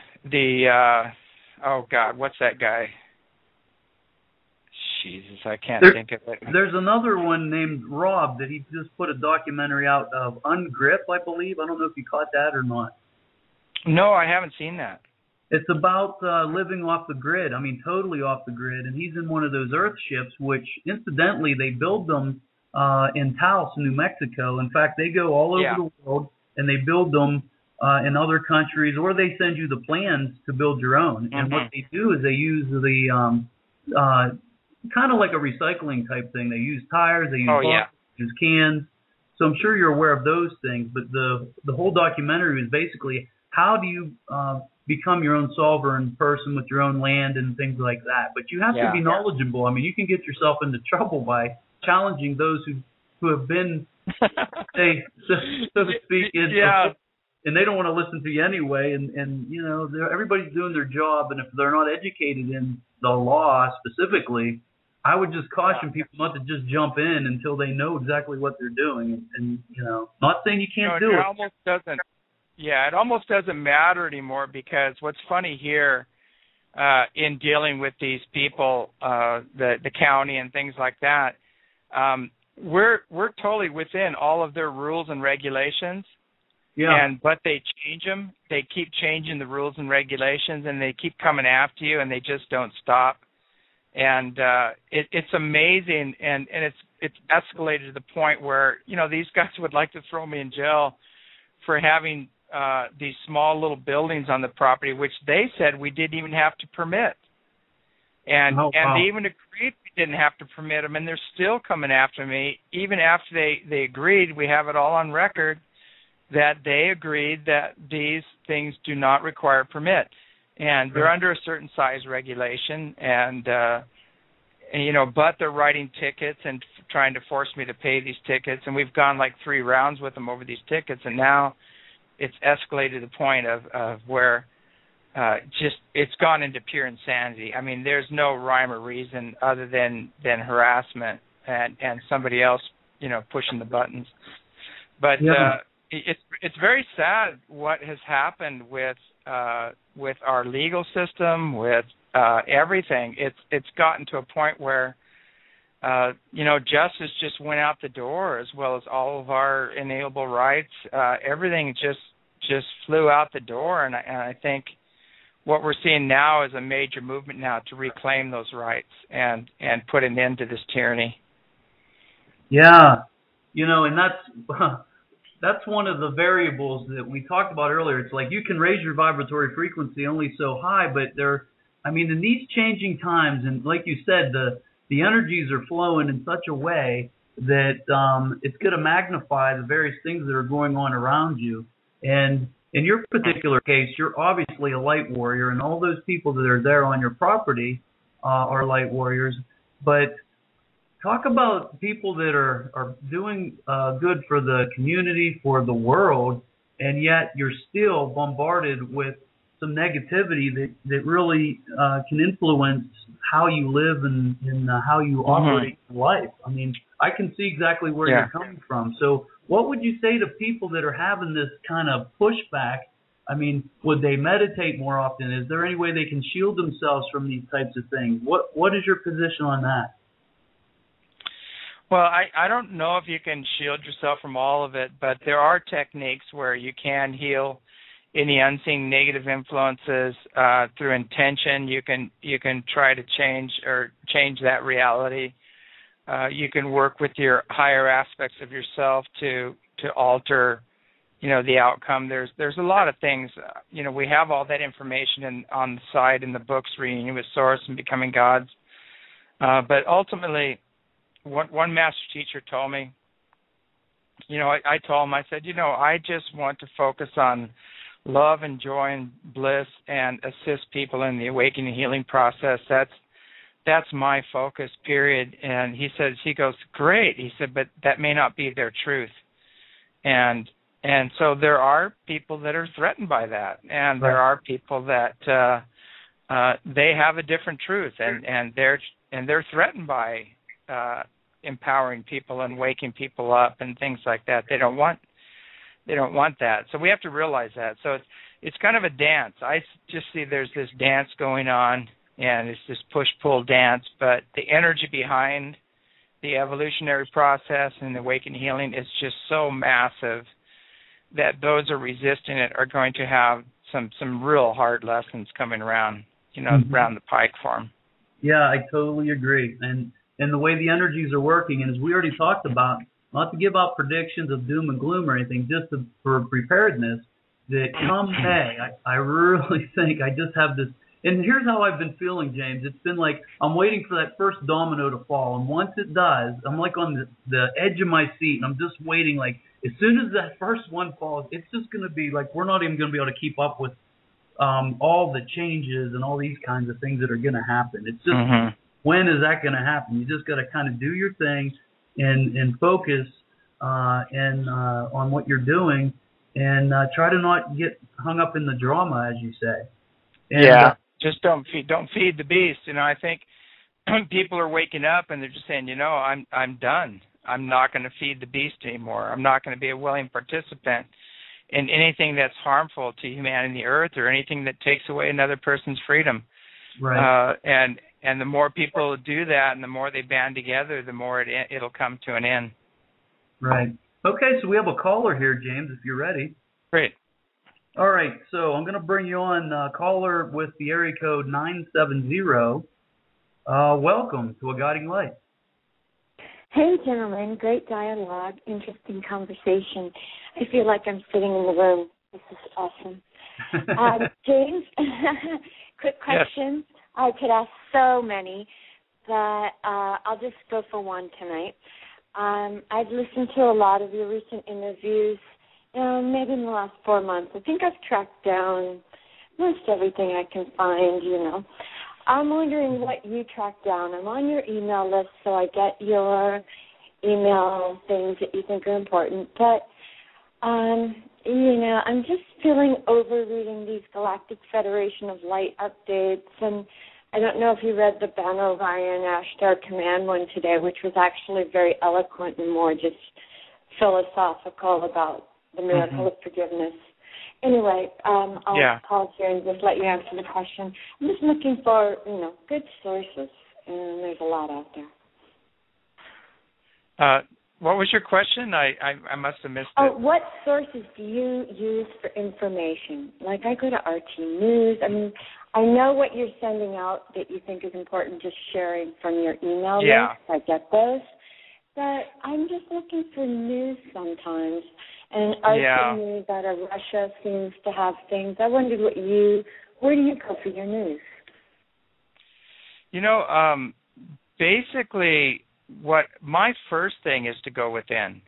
God, what's that guy? Jesus, I can't think of it. There's another one named Rob that he just put a documentary out of Ungrip, I believe. I don't know if you caught that or not. No, I haven't seen that. It's about living off the grid. I mean, totally off the grid. And he's in one of those Earth ships, which, incidentally, they build them in Taos, New Mexico. In fact, they go all over the world, and they build them in other countries, or they send you the plans to build your own. And what they do is they use the kind of like a recycling type thing. They use tires, they use bottles, use cans. So I'm sure you're aware of those things. But the whole documentary is basically how do you become your own sovereign person with your own land and things like that. But you have to be knowledgeable. I mean, you can get yourself into trouble by challenging those who have been, say, so to speak, and they don't want to listen to you anyway. And you know, everybody's doing their job, and if they're not educated in the law specifically, I would just caution people not to just jump in until they know exactly what they're doing. And you know, not saying you can't do it. Almost doesn't. Yeah, it almost doesn't matter anymore, because what's funny here in dealing with these people, the county and things like that, we're totally within all of their rules and regulations. Yeah. But they change them. They keep changing the rules and regulations, and they keep coming after you, and they just don't stop. And it's amazing, and it's escalated to the point where, you know, these guys would like to throw me in jail for having these small little buildings on the property, which they said we didn't even have to permit. And they even agreed we didn't have to permit them, and they're still coming after me. Even after they agreed, we have it all on record that they agreed that these things do not require permit. And they're under a certain size regulation, and you know, but they're writing tickets and trying to force me to pay these tickets. And we've gone like 3 rounds with them over these tickets, and now it's escalated to the point of where just it's gone into pure insanity. I mean, there's no rhyme or reason other than harassment and somebody else, you know, pushing the buttons. But it's very sad what has happened with our legal system, with everything. It's gotten to a point where you know, justice just went out the door, as well as all of our inalienable rights. Everything just flew out the door, and I think what we're seeing now is a major movement now to reclaim those rights and put an end to this tyranny. Yeah, you know, and that's one of the variables that we talked about earlier. It's like you can raise your vibratory frequency only so high, but in these changing times, and like you said, the energies are flowing in such a way that it's going to magnify the various things that are going on around you. And in your particular case, you're obviously a light warrior, and all those people that are there on your property are light warriors. But talk about people that are doing good for the community, for the world, and yet you're still bombarded with some negativity that really can influence how you live and how you operate life. I mean, I can see exactly where you're coming from. So what would you say to people that are having this kind of pushback? I mean, would they meditate more often? Is there any way they can shield themselves from these types of things? What is your position on that? Well, I don't know if you can shield yourself from all of it, but there are techniques where you can heal any unseen negative influences through intention. You can try to change that reality. You can work with your higher aspects of yourself to alter, the outcome. There's a lot of things. We have all that information on the side in the books, Reunion with Source and Becoming Gods. But ultimately, one master teacher told me, I told him, I said, I just want to focus on love and joy and bliss and assist people in the awakening healing process. That's my focus, period. And he goes, great. He said, but that may not be their truth. And so there are people that are threatened by that. And there are people that they have a different truth, and they're threatened by empowering people and waking people up and things like that. They don't want that. So we have to realize that. So it's kind of a dance. I just see there's this dance going on, and it's this push-pull dance, but the energy behind the evolutionary process and the awakening healing is just so massive that those are resisting it are going to have some real hard lessons coming around, around the pike for them. Yeah, I totally agree. And the way the energies are working, and as we already talked about, not to give out predictions of doom and gloom or anything, just for preparedness, that come May, I really think I just have this. And here's how I've been feeling, James. It's been like I'm waiting for that first domino to fall. And once it does, I'm like on the edge of my seat, and I'm just waiting. Like as soon as that first one falls, it's just going to be like we're not even going to be able to keep up with all the changes and all these kinds of things that are going to happen. It's just when is that going to happen? You just got to kind of do your thing and focus on what you're doing, and try to not get hung up in the drama, as you say. And, just don't feed the beast. I think people are waking up and they're just saying, I'm done. I'm not going to feed the beast anymore. I'm not going to be a willing participant in anything that's harmful to humanity and the earth, or anything that takes away another person's freedom. Right. And the more people do that, and the more they band together, the more it'll come to an end. Right. Okay, so we have a caller here, James, if you're ready. Great. All right, so I'm going to bring you on, caller with the area code 970. Welcome to A Guiding Light. Hey, gentlemen, great dialogue, interesting conversation. I feel like I'm sitting in the room. This is awesome. James, quick question. Yes. I could ask so many, but I'll just go for one tonight. I've listened to a lot of your recent interviews, maybe in the last 4 months. I think I've tracked down most everything I can find, I'm wondering what you track down. I'm on your email list, so I get your email things that you think are important. But, I'm just feeling over reading these Galactic Federation of Light updates. And I don't know if you read the Ben Orion Ashtar Command one today, which was actually very eloquent and more just philosophical about the miracle of forgiveness. Anyway, I'll pause here and just let you answer the question. I'm just looking for, good sources, and there's a lot out there. What was your question? I must have missed it. What sources do you use for information? Like I go to RT News. I mean, I know what you're sending out that you think is important, just sharing from your email list. I get those. But I'm just looking for news sometimes. And RT News out of Russia seems to have things. I wondered where do you go for your news? Basically, what my first thing is to go within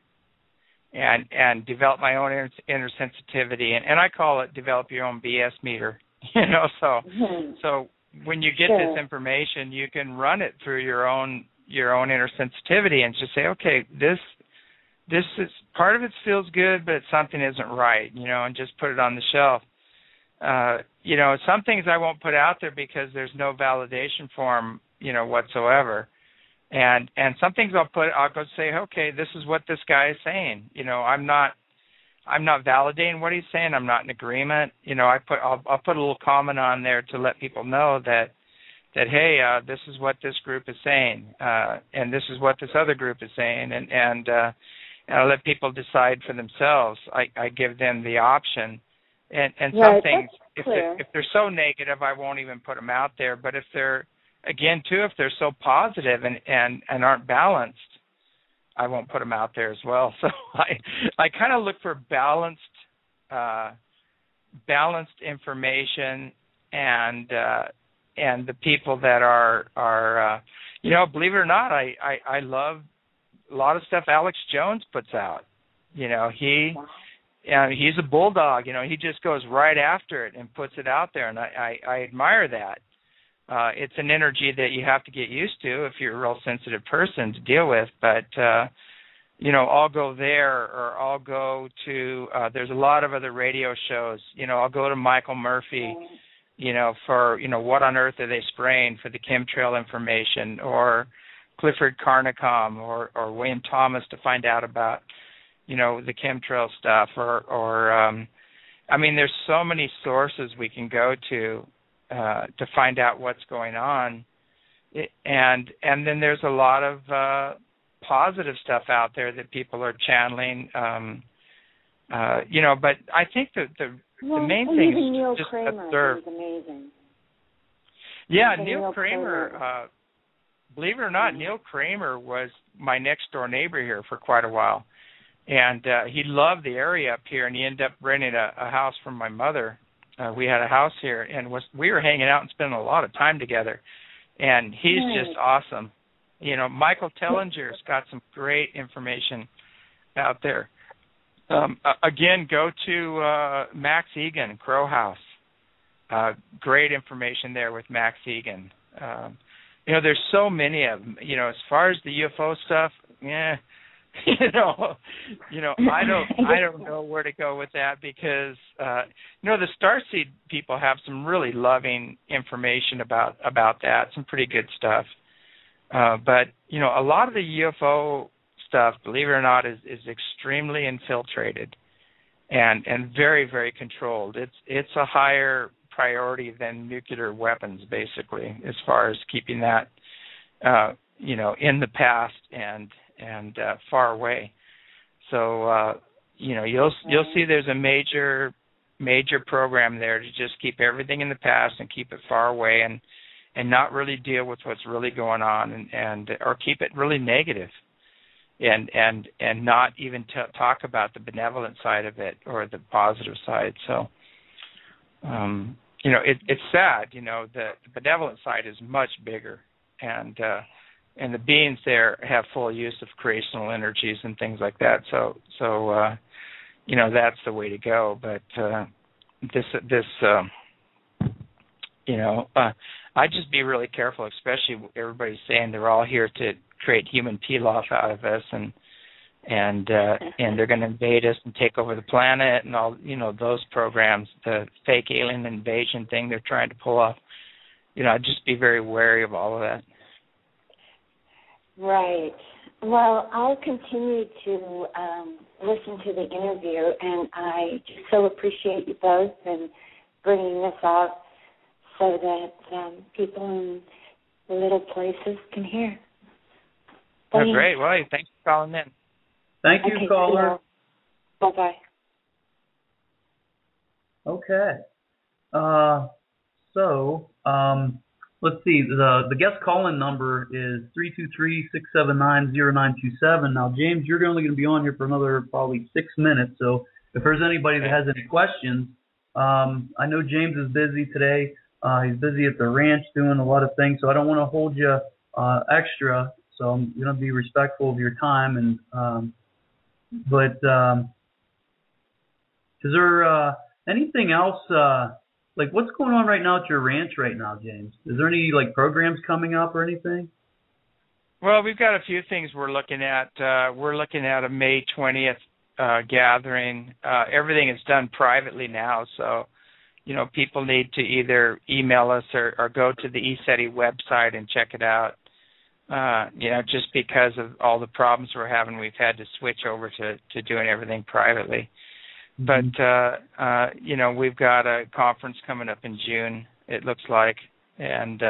and develop my own inner sensitivity, and I call it develop your own BS meter. So when you get this information, you can run it through your own inner sensitivity and just say, okay, this is part of it feels good, but something isn't right, and just put it on the shelf. Some things I won't put out there because there's no validation for them, whatsoever. And some things I'll go say, okay, this is what this guy is saying. I'm not validating what he's saying. I'm not in agreement. I'll put a little comment on there to let people know that hey, this is what this group is saying, and this is what this other group is saying, and I'll let people decide for themselves. I give them the option, and some things, if they're so negative, I won't even put them out there. But if they're if they're so positive and aren't balanced, I won't put them out there as well. So I kind of look for balanced information and the people that are believe it or not, I love a lot of stuff Alex Jones puts out. He's a bulldog. He just goes right after it and puts it out there, and I admire that. It's an energy that you have to get used to if you're a real sensitive person to deal with. But, I'll go there, or I'll go to, there's a lot of other radio shows. I'll go to Michael Murphy, for, what on earth are they spraying for the chemtrail information, or Clifford Carnicom or William Thomas to find out about, the chemtrail stuff, or there's so many sources we can go to find out what's going on, and then there's a lot of positive stuff out there that people are channeling, but I think that the main thing is Neil just Kramer observe. is amazing. Yeah, Neil Kramer. Believe it or not, Neil Kramer was my next door neighbor here for quite a while, and he loved the area up here, and he ended up renting a house from my mother. We had a house here, and we were hanging out and spending a lot of time together. And he's just awesome. Michael Tellinger's got some great information out there. Again, go to Max Egan, Crow House. Great information there with Max Egan. There's so many of them. As far as the UFO stuff, I don't know where to go with that, because the Starseed people have some really loving information about that, some pretty good stuff. But a lot of the UFO stuff, believe it or not, is extremely infiltrated and very, very controlled. It's a higher priority than nuclear weapons, basically, as far as keeping that in the past and far away. So you'll see there's a major program there to just keep everything in the past and keep it far away and not really deal with what's really going on and or keep it really negative and not even talk about the benevolent side of it or the positive side. So it's sad. The benevolent side is much bigger, and the beings there have full use of creational energies and things like that. So that's the way to go. But I'd just be really careful, especially everybody's saying they're all here to create human pilaf out of us, and they're going to invade us and take over the planet and all, those programs, the fake alien invasion thing they're trying to pull off. I'd just be very wary of all of that. Right. Well, I'll continue to listen to the interview, and I just so appreciate you both and bringing this out so that people in little places can hear. Oh, great. Well, thanks for calling in. Thank you, caller. Bye-bye. Okay. Let's see. The guest call-in number is 323-679-0927. Now, James, you're only going to be on here for another probably 6 minutes. So if there's anybody that has any questions, I know James is busy today. He's busy at the ranch doing a lot of things, so I don't want to hold you extra. So I'm going to be respectful of your time. And but is there anything else? Like, what's going on right now at your ranch right now, James? Is there any, programs coming up or anything? Well, we've got a few things we're looking at. We're looking at a May 20th gathering. Everything is done privately now, so people need to either email us or go to the ESETI website and check it out. Just because of all the problems we're having, we've had to switch over to doing everything privately. But, we've got a conference coming up in June, it looks like. And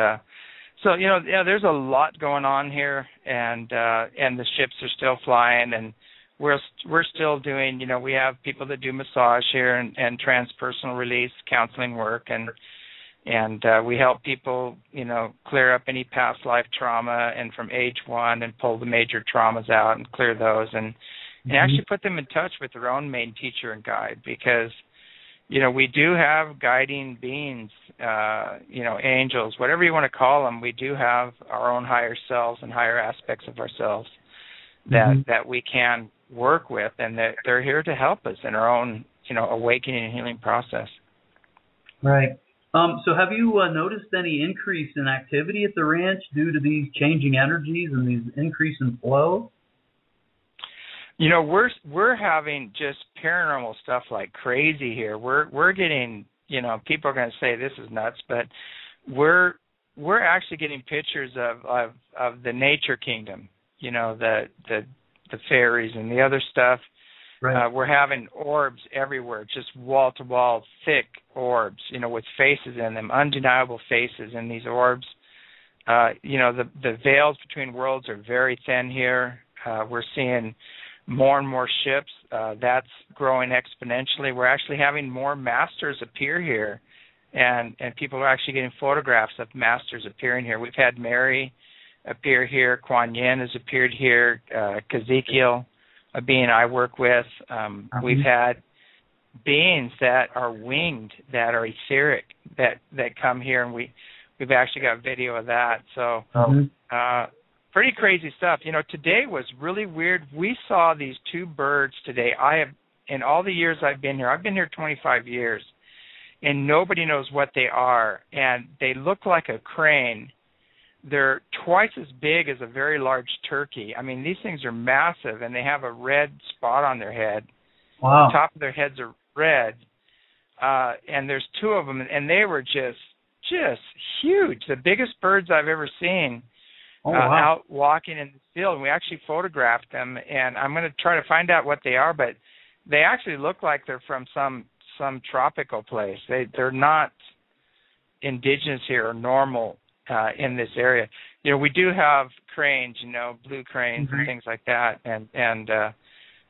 so, there's a lot going on here, and the ships are still flying, and we're still doing, we have people that do massage here and transpersonal release counseling work, and we help people, clear up any past life trauma and from age 1 and pull the major traumas out and clear those and actually put them in touch with their own main teacher and guide, because, we do have guiding beings, angels, whatever you want to call them. We do have our own higher selves and higher aspects of ourselves that we can work with, and that they're here to help us in our own, awakening and healing process. Right. So have you noticed any increase in activity at the ranch due to these changing energies and these increase in flow? We're having just paranormal stuff like crazy here. We're getting, people are going to say this is nuts, but we're actually getting pictures of the nature kingdom, the fairies and the other stuff. Right. We're having orbs everywhere, just wall-to-wall, thick orbs, with faces in them, undeniable faces in these orbs. The veils between worlds are very thin here. We're seeing more and more ships. That's growing exponentially. We're actually having more masters appear here, and people are actually getting photographs of masters appearing here. We've had Mary appear here. Kuan Yin has appeared here. Ezekiel, a being I work with. We've had beings that are winged, that are etheric, that come here, and we've actually got video of that. So pretty crazy stuff. Today was really weird. We saw these 2 birds today. In all the years I've been here 25 years, and nobody knows what they are, and they look like a crane. They're twice as big as a very large turkey. I mean, these things are massive, and they have a red spot on their head. Wow. The top of their heads are red, and there's 2 of them, and they were just huge, the biggest birds I've ever seen. Out walking in the field, and we actually photographed them, and I'm going to try to find out what they are, but they actually look like they're from some tropical place. They're not indigenous here or normal in this area. We do have cranes, blue cranes and things like that, and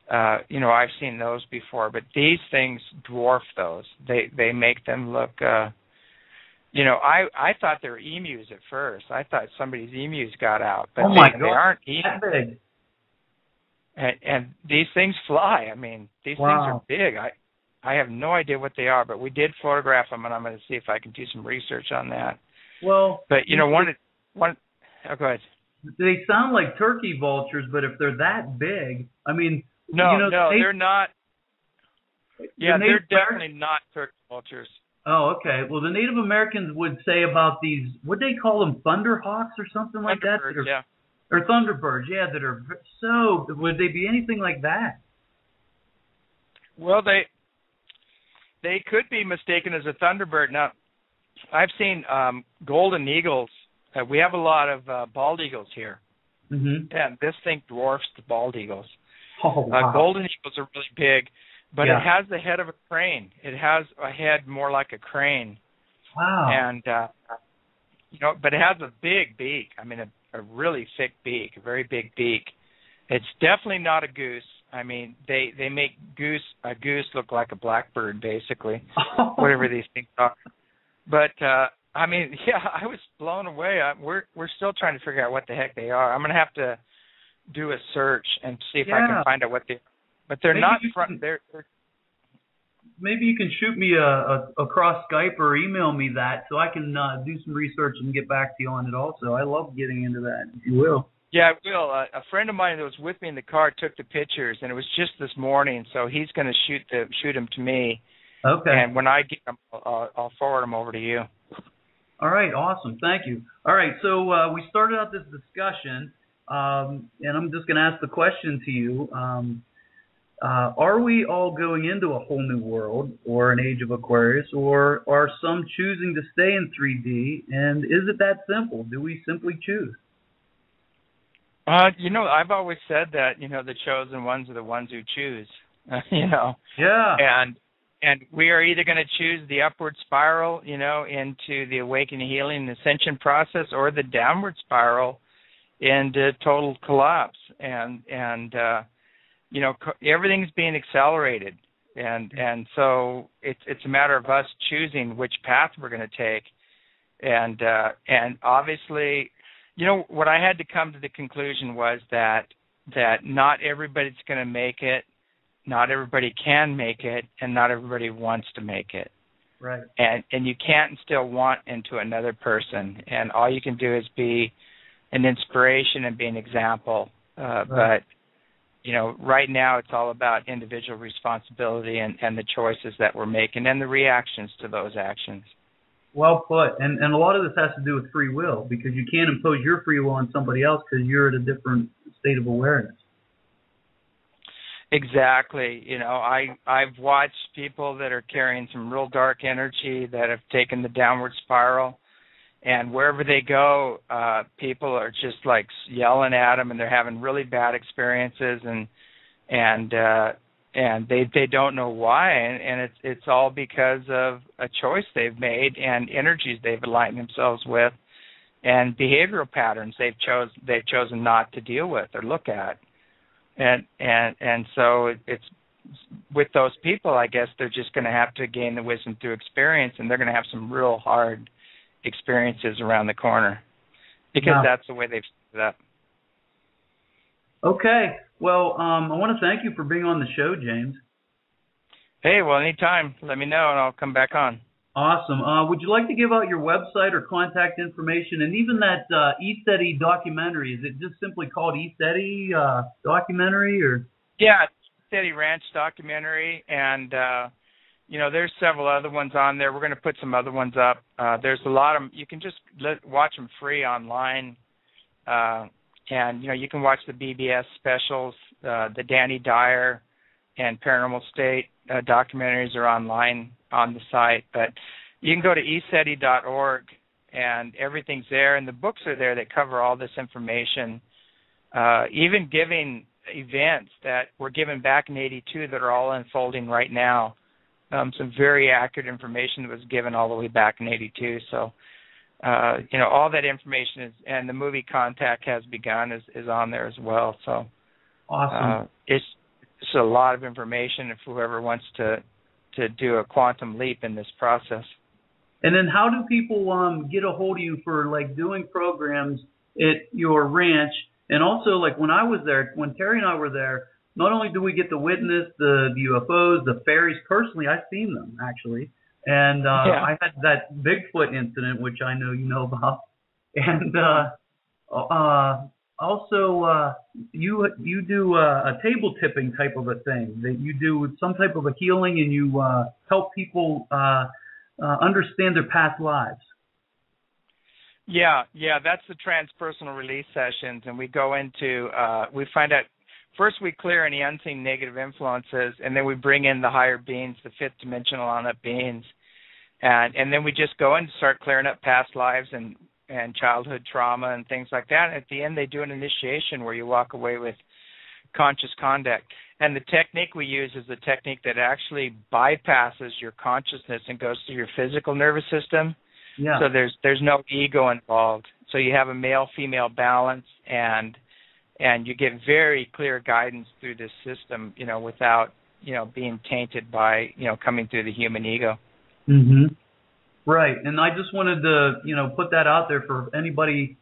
I've seen those before, but these things dwarf those. They make them look I thought they were emus at first. I thought somebody's emus got out, but they aren't emus. That big. And these things fly. I mean, these things are big. I have no idea what they are, but we did photograph them, and I'm going to see if I can do some research on that. Well, but go ahead. They sound like turkey vultures, but if they're that big, I mean, no, they're not. Yeah, they're definitely not turkey vultures. Oh, okay. Well, the Native Americans would say about these, would they call them thunderhawks or something like that? Yeah. Or thunderbirds, that are so, would they be anything like that? Well, they could be mistaken as a thunderbird. Now, I've seen golden eagles. We have a lot of bald eagles here. And this thing dwarfs the bald eagles. Oh, wow. Golden eagles are really big. But it has the head of a crane. It has a head more like a crane. Wow. And, but it has a big beak. I mean, a really thick beak, a very big beak. It's definitely not a goose. I mean, they make a goose look like a blackbird, basically, whatever these things are. But, I was blown away. We're still trying to figure out what the heck they are. I'm going to have to do a search and see if I can find out what they are. But they're not front. Maybe you can shoot me across Skype or email me that so I can do some research and get back to you on it also. I love getting into that, if you will. Yeah, I will. A friend of mine that was with me in the car took the pictures, and it was just this morning, so he's going to shoot them to me. Okay. And when I get them, I'll forward them over to you. All right, awesome. Thank you. All right, so we started out this discussion and I'm just going to ask the question to you. Are we all going into a whole new world or an age of Aquarius, or are some choosing to stay in 3D? And is it that simple? Do we simply choose? I've always said that, the chosen ones are the ones who choose, Yeah. And we are either going to choose the upward spiral, into the awakening, healing, and ascension process, or the downward spiral into total collapse. And everything's being accelerated. And so it's a matter of us choosing which path we're going to take. And obviously, what I had to come to the conclusion was that not everybody's going to make it, not everybody can make it, and not everybody wants to make it. Right. And you can't instill want into another person. And all you can do is be an inspiration and be an example. Right. But, right now it's all about individual responsibility and the choices that we're making and the reactions to those actions. Well put. And a lot of this has to do with free will, because you can't impose your free will on somebody else because you're at a different state of awareness. Exactly. I've watched people that are carrying some real dark energy that have taken the downward spiral, and wherever they go, people are just like yelling at them, and they're having really bad experiences, and they don't know why, and it's all because of a choice they've made and energies they've aligned themselves with, and behavioral patterns they've chosen not to deal with or look at. And so it's with those people, I guess they're just going to have to gain the wisdom through experience, and they're going to have some real hard experiences around the corner because that's the way they've set it up. Okay. Well, I want to thank you for being on the show, James. Hey, well, anytime. Let me know, and I'll come back on. Awesome. Would you like to give out your website or contact information, and even that ESETI documentary? Is it just simply called ESETI documentary, or? Yeah, ESETI Ranch documentary, and there's several other ones on there. We're going to put some other ones up. There's a lot of them. You can just watch them free online, and you can watch the BBS specials, the Danny Dyer and Paranormal State documentaries are online on the site, but you can go to eseti.org and everything's there, and the books are there that cover all this information, even giving events that were given back in '82 that are all unfolding right now. Some very accurate information that was given all the way back in '82. So, all that information is, and the movie Contact Has Begun is on there as well. So, awesome. It's a lot of information if whoever wants to do a quantum leap in this process. And then how do people get a hold of you for like doing programs at your ranch? And also, like when I was there, when Terry and I were there, not only do we get to witness the UFOs, the fairies personally, I've seen them actually. And I had that Bigfoot incident, which I know you know about. And also, you do a table tipping type of a thing, that you do some type of a healing, and you help people understand their past lives. Yeah, that's the transpersonal release sessions, and we go into, we find out, first we clear any unseen negative influences, and then we bring in the higher beings, the fifth dimensional on-up beings, and then we just go in and start clearing up past lives and childhood trauma and things like that. And at the end, they do an initiation where you walk away with conscious conduct. And the technique we use is the technique that actually bypasses your consciousness and goes through your physical nervous system. Yeah. So there's no ego involved. So you have a male-female balance, and you get very clear guidance through this system, without, being tainted by, coming through the human ego. Mm-hmm. Right, and I just wanted to, put that out there for anybody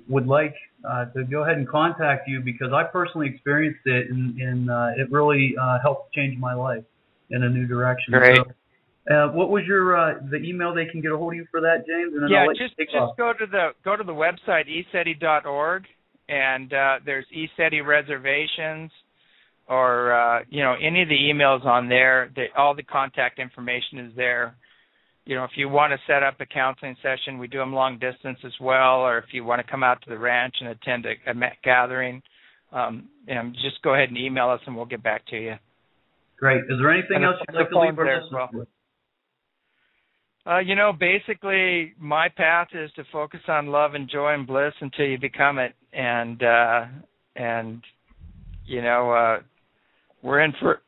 would like to go ahead and contact you, because I personally experienced it, and it really helped change my life in a new direction. Great. So, what was your the email they can get a hold of you for that, James? And then yeah, I'll let just off. go to the website eseti.org, and there's ESETI reservations, or any of the emails on there. All the contact information is there. if you want to set up a counseling session, we do them long distance as well, or if you want to come out to the ranch and attend a gathering, just go ahead and email us and we'll get back to you. Great. Is there anything else you'd like to leave our listeners with? Basically, my path is to focus on love and joy and bliss until you become it, and we're in for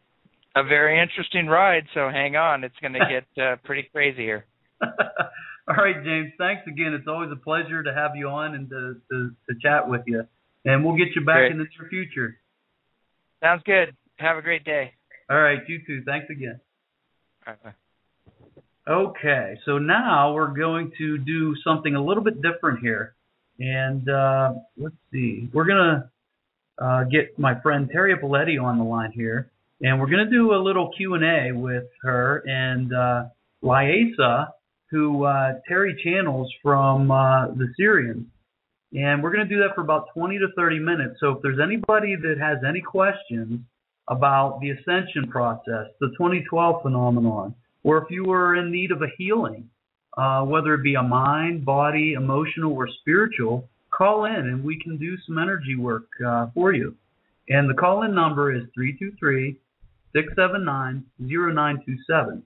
a very interesting ride. So hang on, it's going to get pretty crazy here. All right, James. Thanks again. It's always a pleasure to have you on and to chat with you, and we'll get you back in the near future. Sounds good. Have a great day. All right, you too. Thanks again. All right, bye. Okay, so now we're going to do something a little bit different here. And let's see. We're going to get my friend Terry Appoletti on the line here. And we're going to do a little Q&A with her and Liassa, who Terry channels from the Syrians. And we're going to do that for about 20 to 30 minutes. So if there's anybody that has any questions about the ascension process, the 2012 phenomenon, or if you were in need of a healing, whether it be a mind, body, emotional, or spiritual, call in and we can do some energy work for you. And the call-in number is 323-679-0927.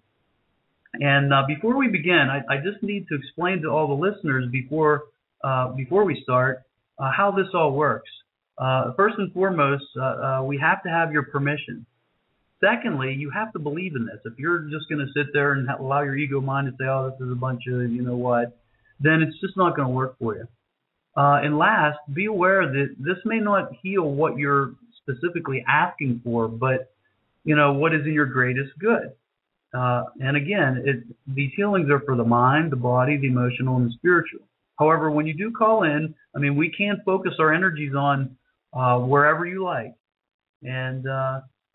And before we begin, I just need to explain to all the listeners before we start how this all works. First and foremost, we have to have your permission. Secondly, you have to believe in this. If you're just going to sit there and allow your ego mind to say, oh, this is a bunch of what, then it's just not going to work for you. And last, be aware that this may not heal what you're specifically asking for, but, what is in your greatest good. And again, these healings are for the mind, the body, the emotional, and the spiritual. However, when you do call in, we can focus our energies on wherever you like. And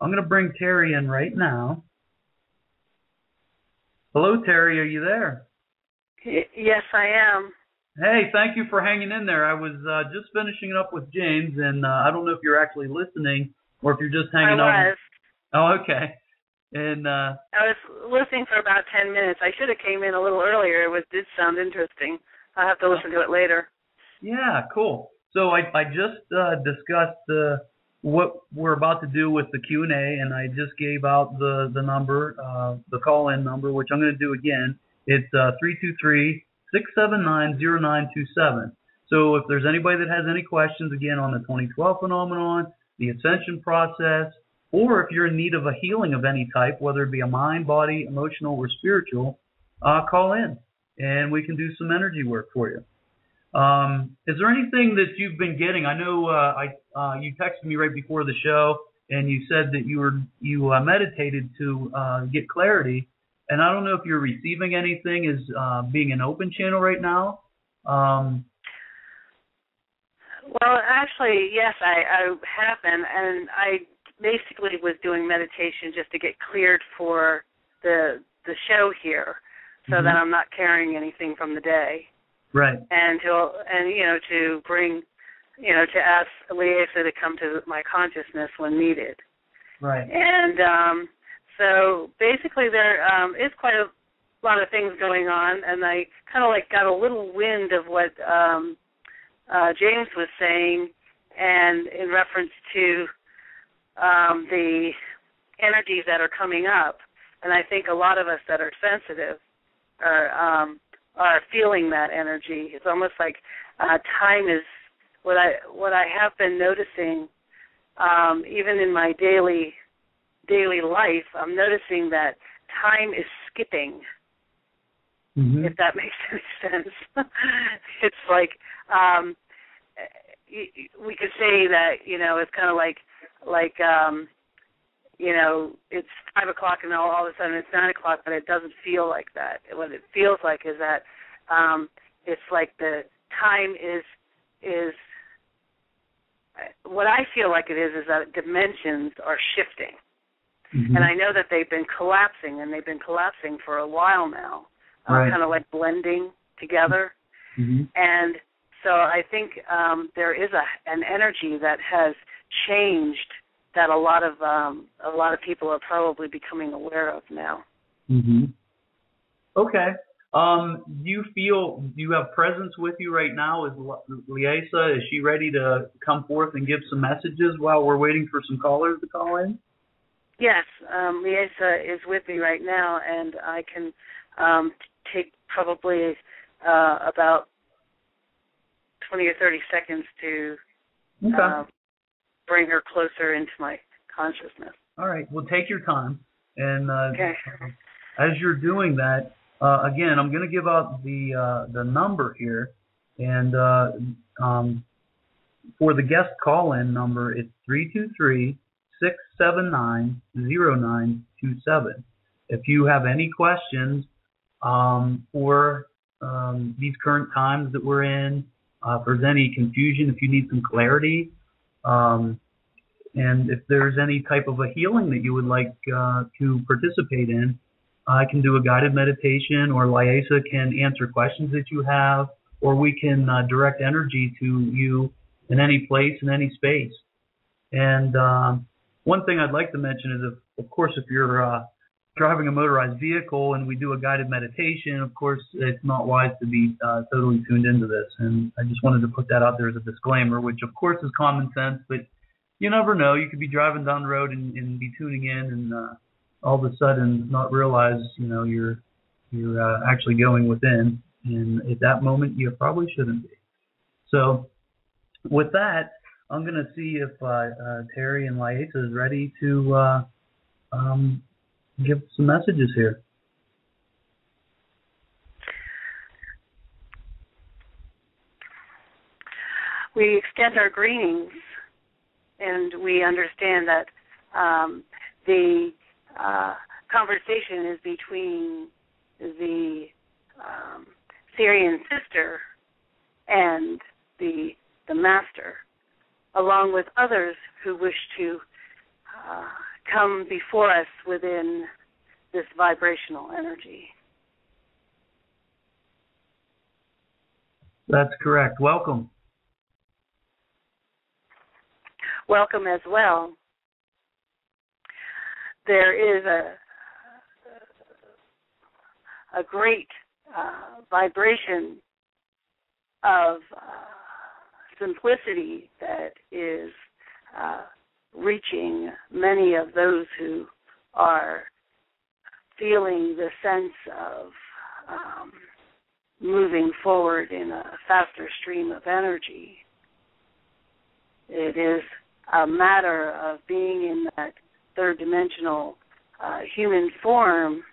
I'm going to bring Terry in right now. Hello, Terry. Are you there? Yes, I am. Hey, thank you for hanging in there. I was just finishing up with James, and I don't know if you're actually listening or if you're just hanging out. I was. Oh, okay. And I was listening for about 10 minutes. I should have came in a little earlier. It did sound interesting. I'll have to listen to it later. Yeah, cool. So I just discussed what we're about to do with the Q&A, and I just gave out the number, the call-in number, which I'm going to do again. It's 323-679-0927. So if there's anybody that has any questions, again, on the 2012 phenomenon, the ascension process, or if you're in need of a healing of any type, whether it be a mind, body, emotional, or spiritual, call in, and we can do some energy work for you. Is there anything that you've been getting? I know you texted me right before the show, and you said that you meditated to get clarity. And I don't know if you're receiving anything as being an open channel right now. Well, actually, yes, I have been, and I basically was doing meditation just to get cleared for the show here, so that I'm not carrying anything from the day. Right. And to bring, to ask Liassa to come to my consciousness when needed. Right. And so basically there is quite a lot of things going on, and I kind of got a little wind of what James was saying, and in reference to the energies that are coming up. And I think a lot of us that are sensitive are feeling that energy. It's almost like time is what I have been noticing, even in my daily life. I'm noticing that time is skipping. If that makes any sense. It's like we could say that it's kind of like it's 5 o'clock and all of a sudden it's 9 o'clock, but it doesn't feel like that. What it feels like is that it's like the time is what I feel like it is that dimensions are shifting. And I know that they've been collapsing, and they've been collapsing for a while now, kind of like blending together. And so I think there is an energy that has changed that a lot of people are probably becoming aware of now. Okay. Do you have presence with you right now? Is Liassa, is she ready to come forth and give some messages while we're waiting for some callers to call in? Yes, Liassa is with me right now, and I can take probably about 20 or 30 seconds to bring her closer into my consciousness. All right. Well, take your time. And as you're doing that, again, I'm going to give out the number here. And for the guest call-in number, it's 323-679-0927. If you have any questions for these current times that we're in, if there's any confusion, if you need some clarity, and if there's any type of a healing that you would like to participate in, I can do a guided meditation, or Liassa can answer questions that you have, or we can direct energy to you in any place, in any space. And one thing I'd like to mention is, of course, if you're driving a motorized vehicle and we do a guided meditation, of course, it's not wise to be totally tuned into this. And I just wanted to put that out there as a disclaimer, which, of course, is common sense, but you never know. You could be driving down the road and be tuning in, and all of a sudden not realize, you're actually going within. And at that moment, you probably shouldn't be. So with that, I'm going to see if Terry and Liassa is ready to give some messages here. We extend our greetings, and we understand that the conversation is between the Syrian sister and the master, along with others who wish to come before us within this vibrational energy. That's correct. Welcome. Welcome as well. There is a great vibration of simplicity that is reaching many of those who are feeling the sense of moving forward in a faster stream of energy. It is a matter of being in that third dimensional human form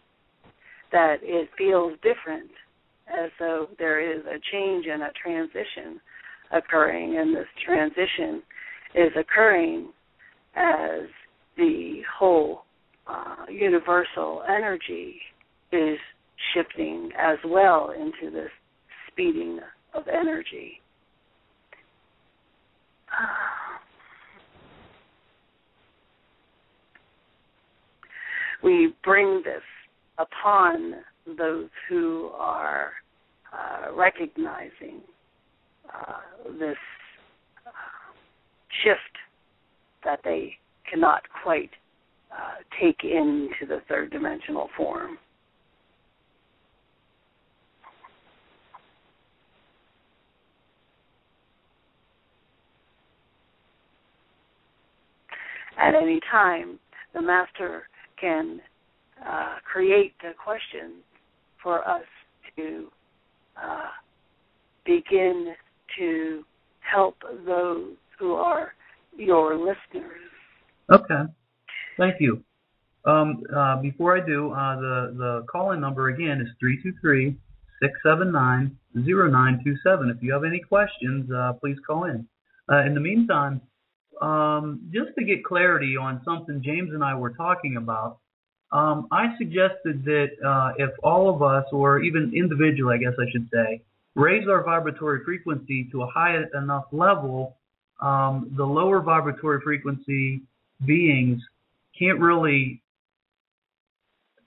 that it feels different, as though there is a change and a transition occurring, and this transition is occurring as the whole universal energy is shifting as well into this speeding of energy. We bring this upon those who are recognizing this shift that they cannot quite take into the third dimensional form. At any time, the Master can create a question for us to begin to help those who are your listeners. Okay. Thank you. Before I do, the call-in number again is 323-679-0927. If you have any questions, please call in. In the meantime, just to get clarity on something James and I were talking about, I suggested that if all of us, or even individually, I guess I should say, raise our vibratory frequency to a high enough level, the lower vibratory frequency beings can't really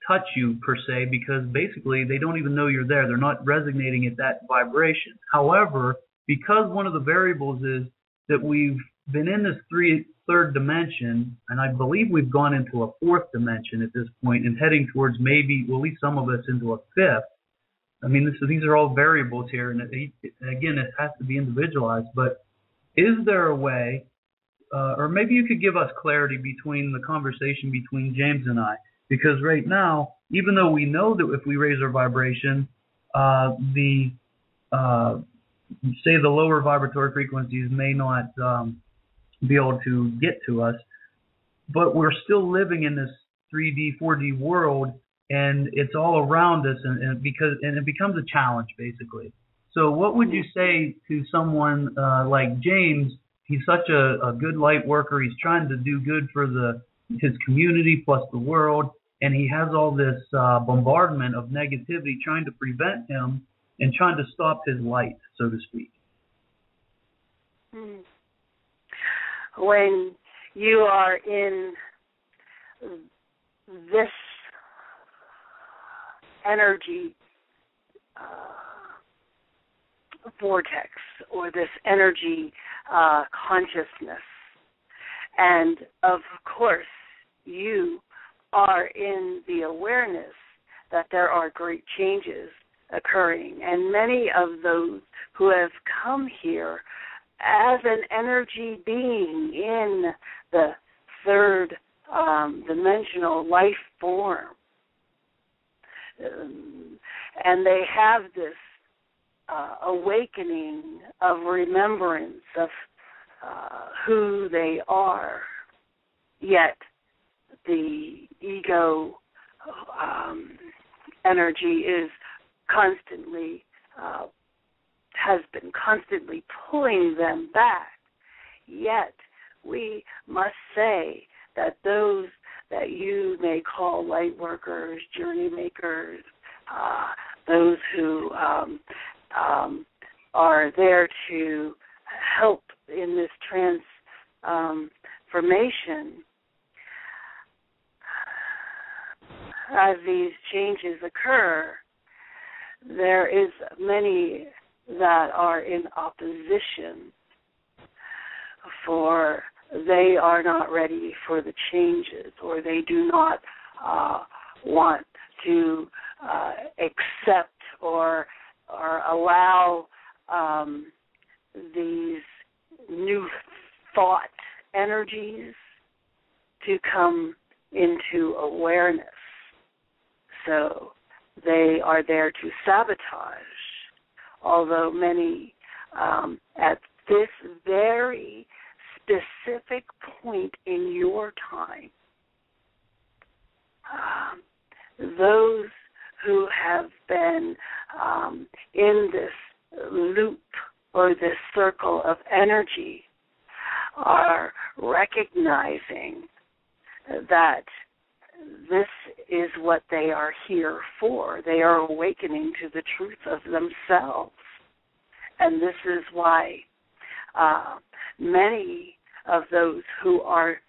touch you per se, because basically they don't even know you're there. They're not resonating at that vibration. However, because one of the variables is that we've been in this third dimension, and I believe we've gone into a fourth dimension at this point and heading towards maybe, well, at least some of us, into a fifth. I mean, these are all variables here, and again, it has to be individualized. But is there a way, or maybe you could give us clarity between the conversation between James and I? Because right now, even though we know that if we raise our vibration, the lower vibratory frequencies may not be able to get to us, but we're still living in this 3D, 4D world, and it's all around us, and it becomes a challenge, basically. So what would you say to someone like James? He's such a good light worker. He's trying to do good for his community plus the world, and he has all this bombardment of negativity trying to prevent him and trying to stop his light, so to speak. When you are in this energy vortex, or this energy consciousness, and of course you are in the awareness that there are great changes occurring, and many of those who have come here as an energy being in the third dimensional life form, and they have this awakening of remembrance of who they are, yet the ego energy is constantly has been constantly pulling them back. Yet we must say that those that you may call light workers, journey makers, those who are there to help in this transformation, as these changes occur, there is many that are in opposition, for they are not ready for the changes, or they do not want to accept or allow these new thought energies to come into awareness. So they are there to sabotage, although many at this very specific point in your time, those who have been in this loop or this circle of energy are recognizing that this is what they are here for. They are awakening to the truth of themselves. And this is why many of those who are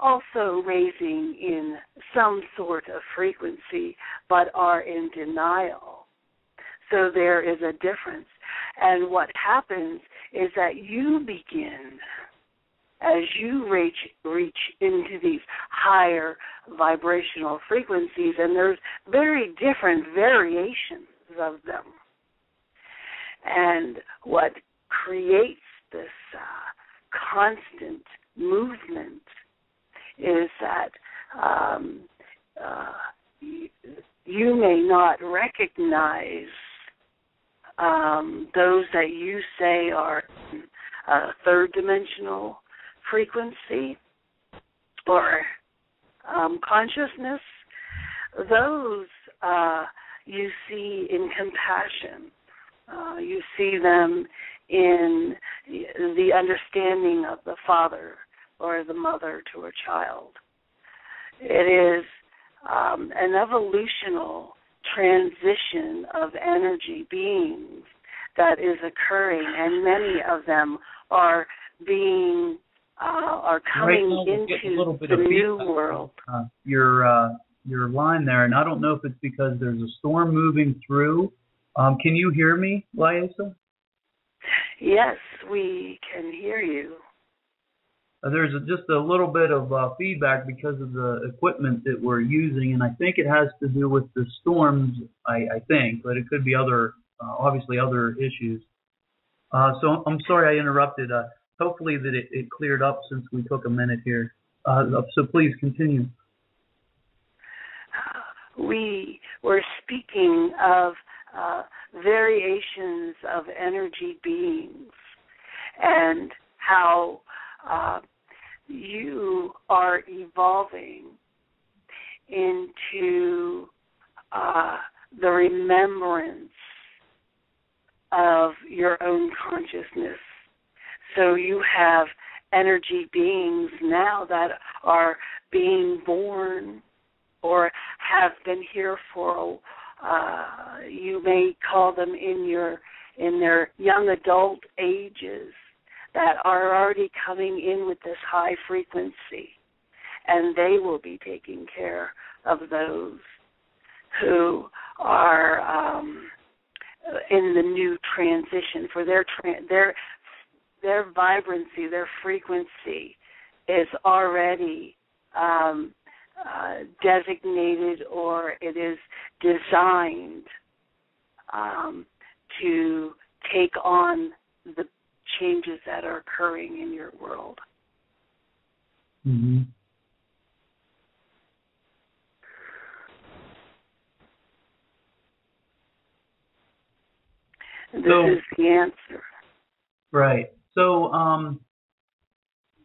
also raising in some sort of frequency but are in denial. So there is a difference. And what happens is that you begin, as you reach into these higher vibrational frequencies, and there's very different variations of them. And what creates this constant movement is that you may not recognize those that you say are third dimensional frequency or consciousness. Those you see in compassion. You see them in the understanding of the father or the mother to a child. It is an evolutional transition of energy beings that is occurring, and many of them are being are coming into the new world. Your line there, and I don't know if it's because there's a storm moving through. Can you hear me, Liassa? Yes, we can hear you. there's just a little bit of feedback because of the equipment that we're using, and I think it has to do with the storms, I think, but it could be obviously other issues. So I'm sorry I interrupted. Hopefully that it cleared up since we took a minute here. So please continue. We were speaking of variations of energy beings and how you are evolving into the remembrance of your own consciousness. So you have energy beings now that are being born or have been here for, you may call them in their young adult ages, that are already coming in with this high frequency, and they will be taking care of those who are in the new transition. For their vibrancy, their frequency is already designated, or it is designed to take on the changes that are occurring in your world. Mm-hmm. This is the answer. Right. So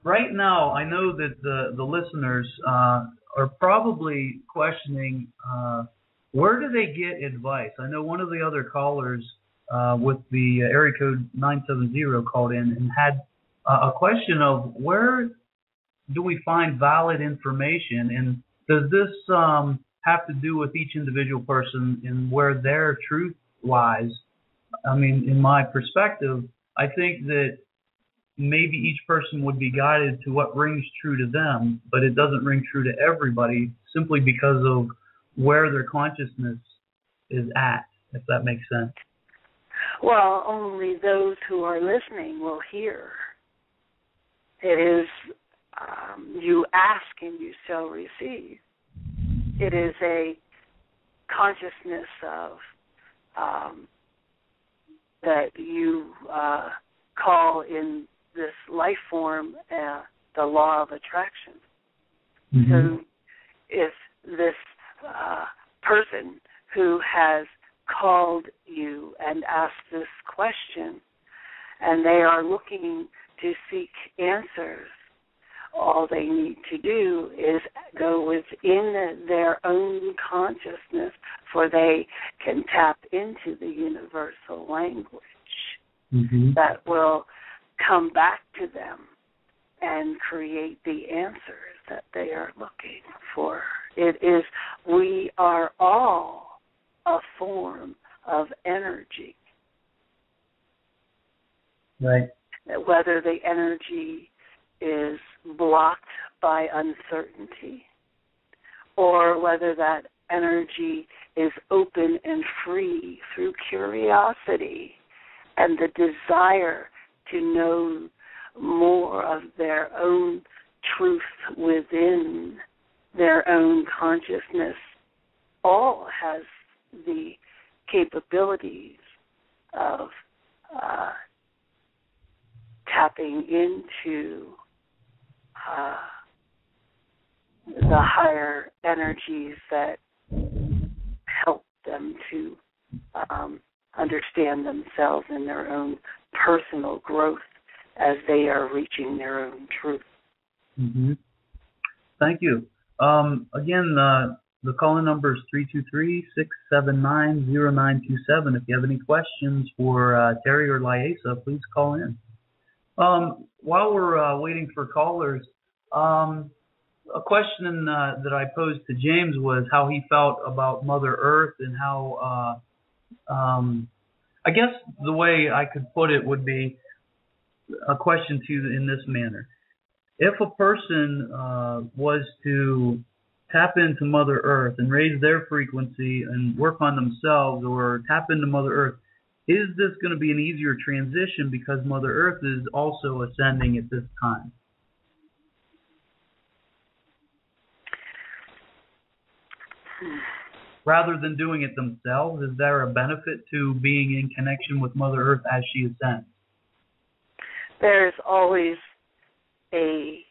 right now, I know that the listeners are probably questioning where do they get advice? I know one of the other callers with the area code 970 called in and had a question of where do we find valid information, and does this have to do with each individual person and where their truth lies? I mean, in my perspective, I think that maybe each person would be guided to what rings true to them, but it doesn't ring true to everybody simply because of where their consciousness is at, if that makes sense. Well, only those who are listening will hear. It is, you ask and you shall receive. It is a consciousness of that you call in this life form the law of attraction. Mm-hmm. So if this person who has called you and asked this question, and they are looking to seek answers, all they need to do is go within their own consciousness, for they can tap into the universal language that will come back to them and create the answers that they are looking for. It is, we are all a form of energy. Right. Whether the energy is blocked by uncertainty or whether that energy is open and free through curiosity and the desire to know more of their own truth within their own consciousness, all has the capabilities of tapping into the higher energies that help them to understand themselves and their own personal growth as they are reaching their own truth. Mm-hmm. Thank you. Again, the call-in number is 323-679-0927. If you have any questions for Terry or Liassa, please call in. While we're waiting for callers, a question that I posed to James was how he felt about Mother Earth and how, I guess the way I could put it would be a question to you in this manner. If a person was to tap into Mother Earth and raise their frequency and work on themselves, or tap into Mother Earth, is this going to be an easier transition because Mother Earth is also ascending at this time? rather than doing it themselves? Is there a benefit to being in connection with Mother Earth as she ascends? There's always a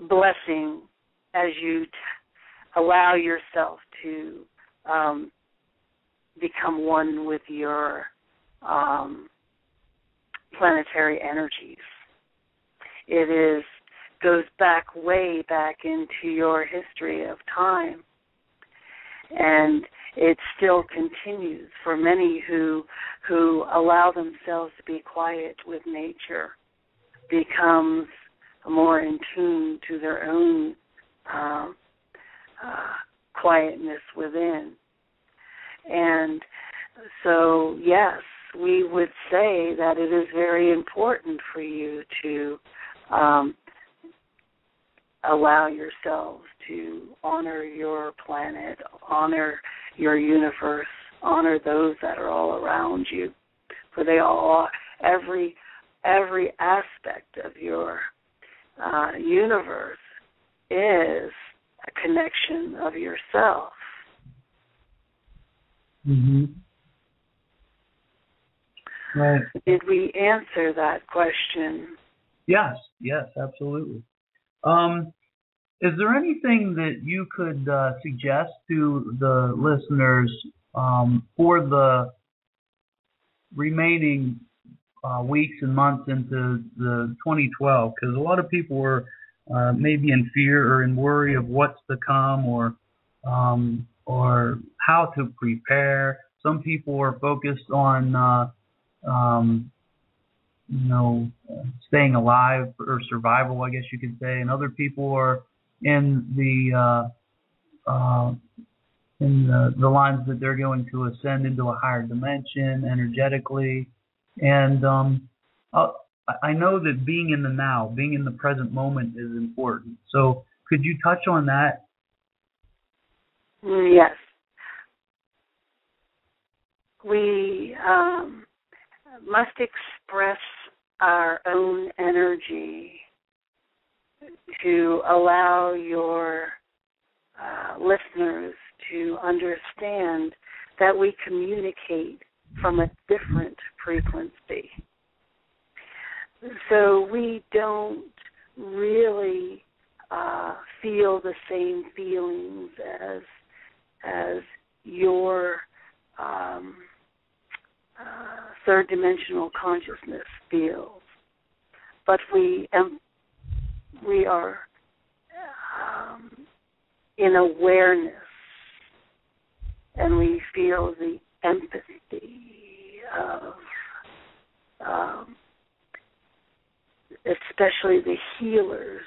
blessing as you allow yourself to become one with your planetary energies. It goes way back into your history of time, and it still continues for many who allow themselves to be quiet with nature, becomes more in tune to their own quietness within. And so, yes, we would say that it is very important for you to allow yourselves to honor your planet, honor your universe, honor those that are all around you, for they all are, every aspect of your universe is a connection of yourself. Mm-hmm. Right. Did we answer that question? Yes, absolutely. Is there anything that you could suggest to the listeners for the remaining weeks and months into the 2012? Because a lot of people were maybe in fear or in worry of what's to come, or how to prepare. Some people are focused on staying alive or survival, I guess you could say, and other people are in the lines that they're going to ascend into a higher dimension energetically. And I know that being in the now, being in the present moment is important. So could you touch on that? Yes. We must express our own energy to allow your listeners to understand that we communicate from a different frequency. So we don't really feel the same feelings as your third dimensional consciousness feels, but we are in awareness, and we feel the empathy of especially the healers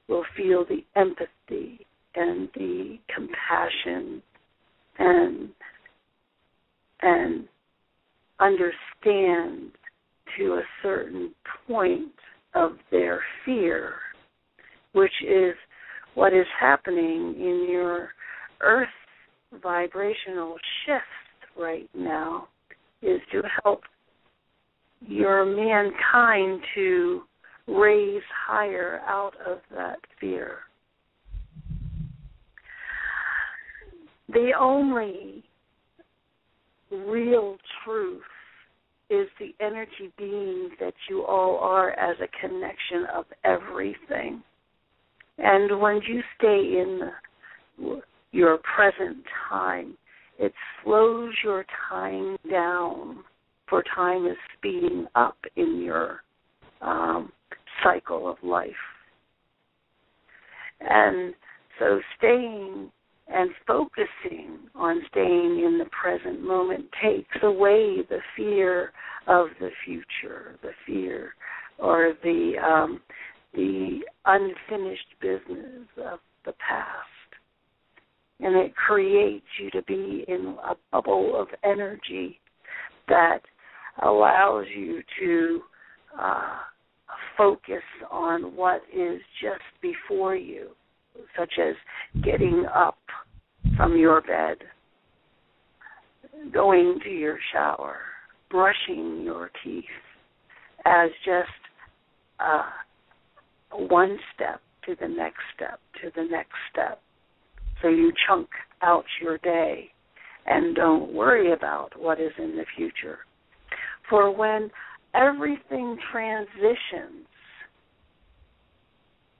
will feel the empathy and the compassion and understand to a certain point of their fear, which is what is happening in your earth vibrational shift right now, is to help your mankind to raise higher out of that fear. The only real truth is the energy being that you all are as a connection of everything. And when you stay in your present time, it slows your time down, for time is speeding up in your cycle of life. And so staying and focusing on staying in the present moment takes away the fear of the future, the fear or the unfinished business of the past. And it creates you to be in a bubble of energy that allows you to focus on what is just before you, such as getting up from your bed, going to your shower, brushing your teeth, as just one step to the next step to the next step. So you chunk out your day and don't worry about what is in the future. For when everything transitions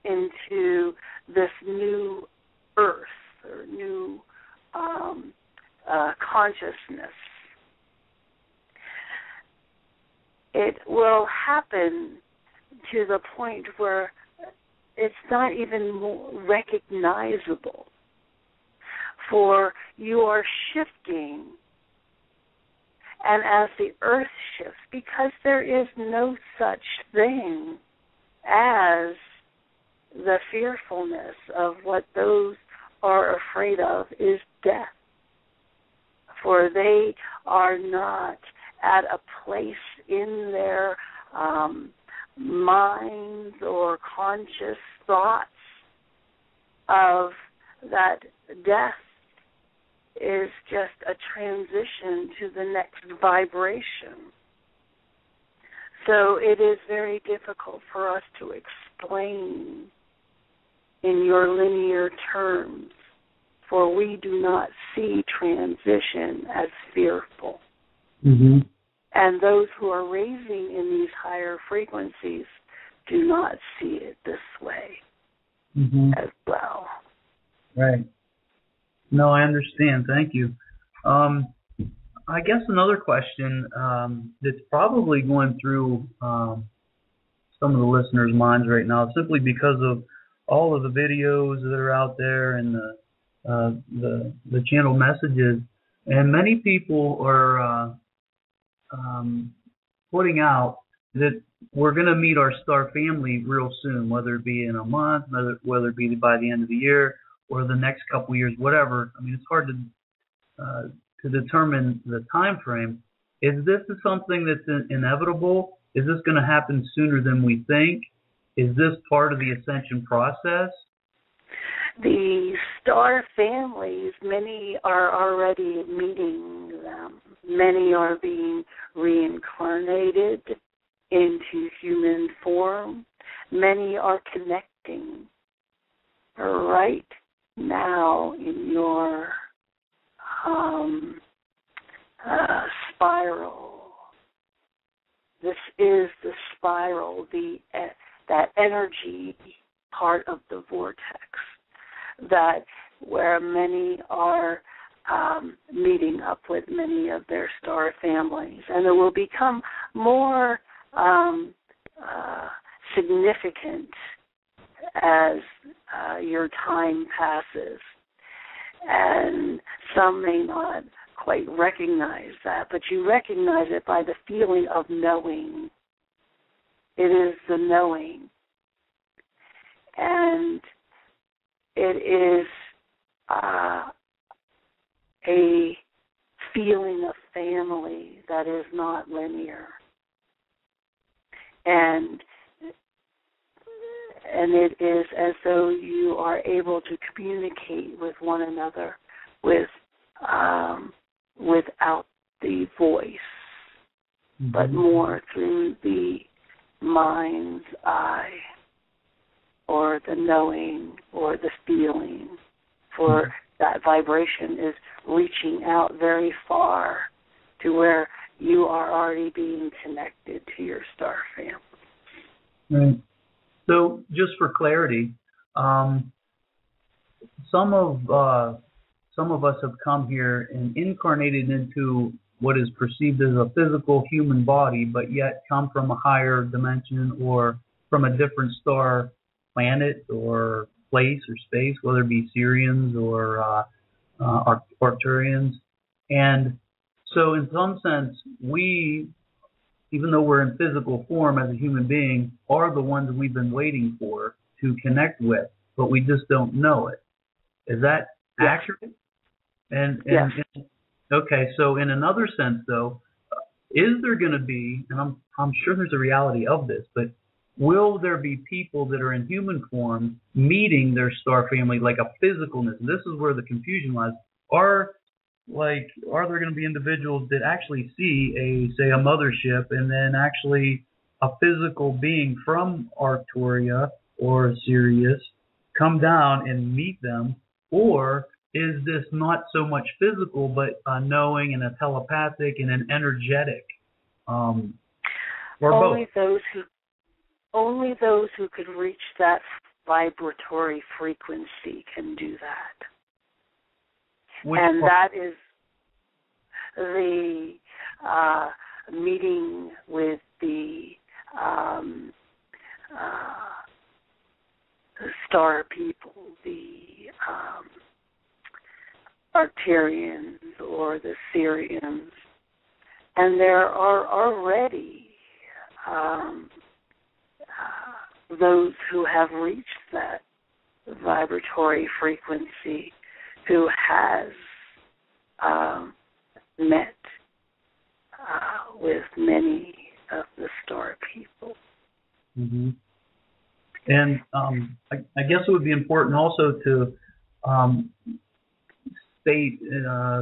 into this new earth or new consciousness, it will happen to the point where it's not even more recognizable. For you are shifting, and as the earth shifts, because there is no such thing as the fearfulness of what those are afraid of is death. For they are not at a place in their minds or conscious thoughts of that death is just a transition to the next vibration. So it is very difficult for us to explain in your linear terms, for we do not see transition as fearful. Mm-hmm. And those who are raising in these higher frequencies do not see it this way as well. Right. No, I understand. Thank you. I guess another question that's probably going through some of the listeners' minds right now, simply because of all of the videos that are out there and the channel messages, and many people are putting out that we're going to meet our star family real soon, whether it be in a month, whether it be by the end of the year or the next couple of years, whatever. I mean, it's hard to determine the time frame. Is this something that's inevitable? Is this going to happen sooner than we think? Is this part of the ascension process? The star families, many are already meeting them. Many are being reincarnated into human form. Many are connecting right now in your spiral. This is the spiral, that energy part of the vortex, that where many are meeting up with many of their star families, and it will become more significant as your time passes. And some may not quite recognize that, but you recognize it by the feeling of knowing. It is the knowing. And it is a feeling of family that is not linear. And it is as though you are able to communicate with one another without the voice, but more through the mind's eye, or the knowing, or the feeling, for that vibration is reaching out very far to where you are already being connected to your star family. Right. So, just for clarity, some of us have come here and incarnated into what is perceived as a physical human body, but yet come from a higher dimension or from a different star planet or place or space, whether it be Syrians or Arcturians. And so in some sense, we, even though we're in physical form as a human being, are the ones we've been waiting for to connect with, but we just don't know it. Is that accurate? And okay, so in another sense, though, is there going to be, and I'm sure there's a reality of this, but will there be people that are in human form meeting their star family, like a physicalness? And this is where the confusion lies. Are there going to be individuals that actually see a mothership and then actually a physical being from Arcturia or Sirius come down and meet them? Or is this not so much physical, but a knowing and a telepathic and an energetic? Or only both? Only those who could reach that vibratory frequency can do that. And that is the meeting with the star people, the Arcturians or the Syrians. And there are already those who have reached that vibratory frequency, who has met with many of the star people. Mm-hmm. And I guess it would be important also to state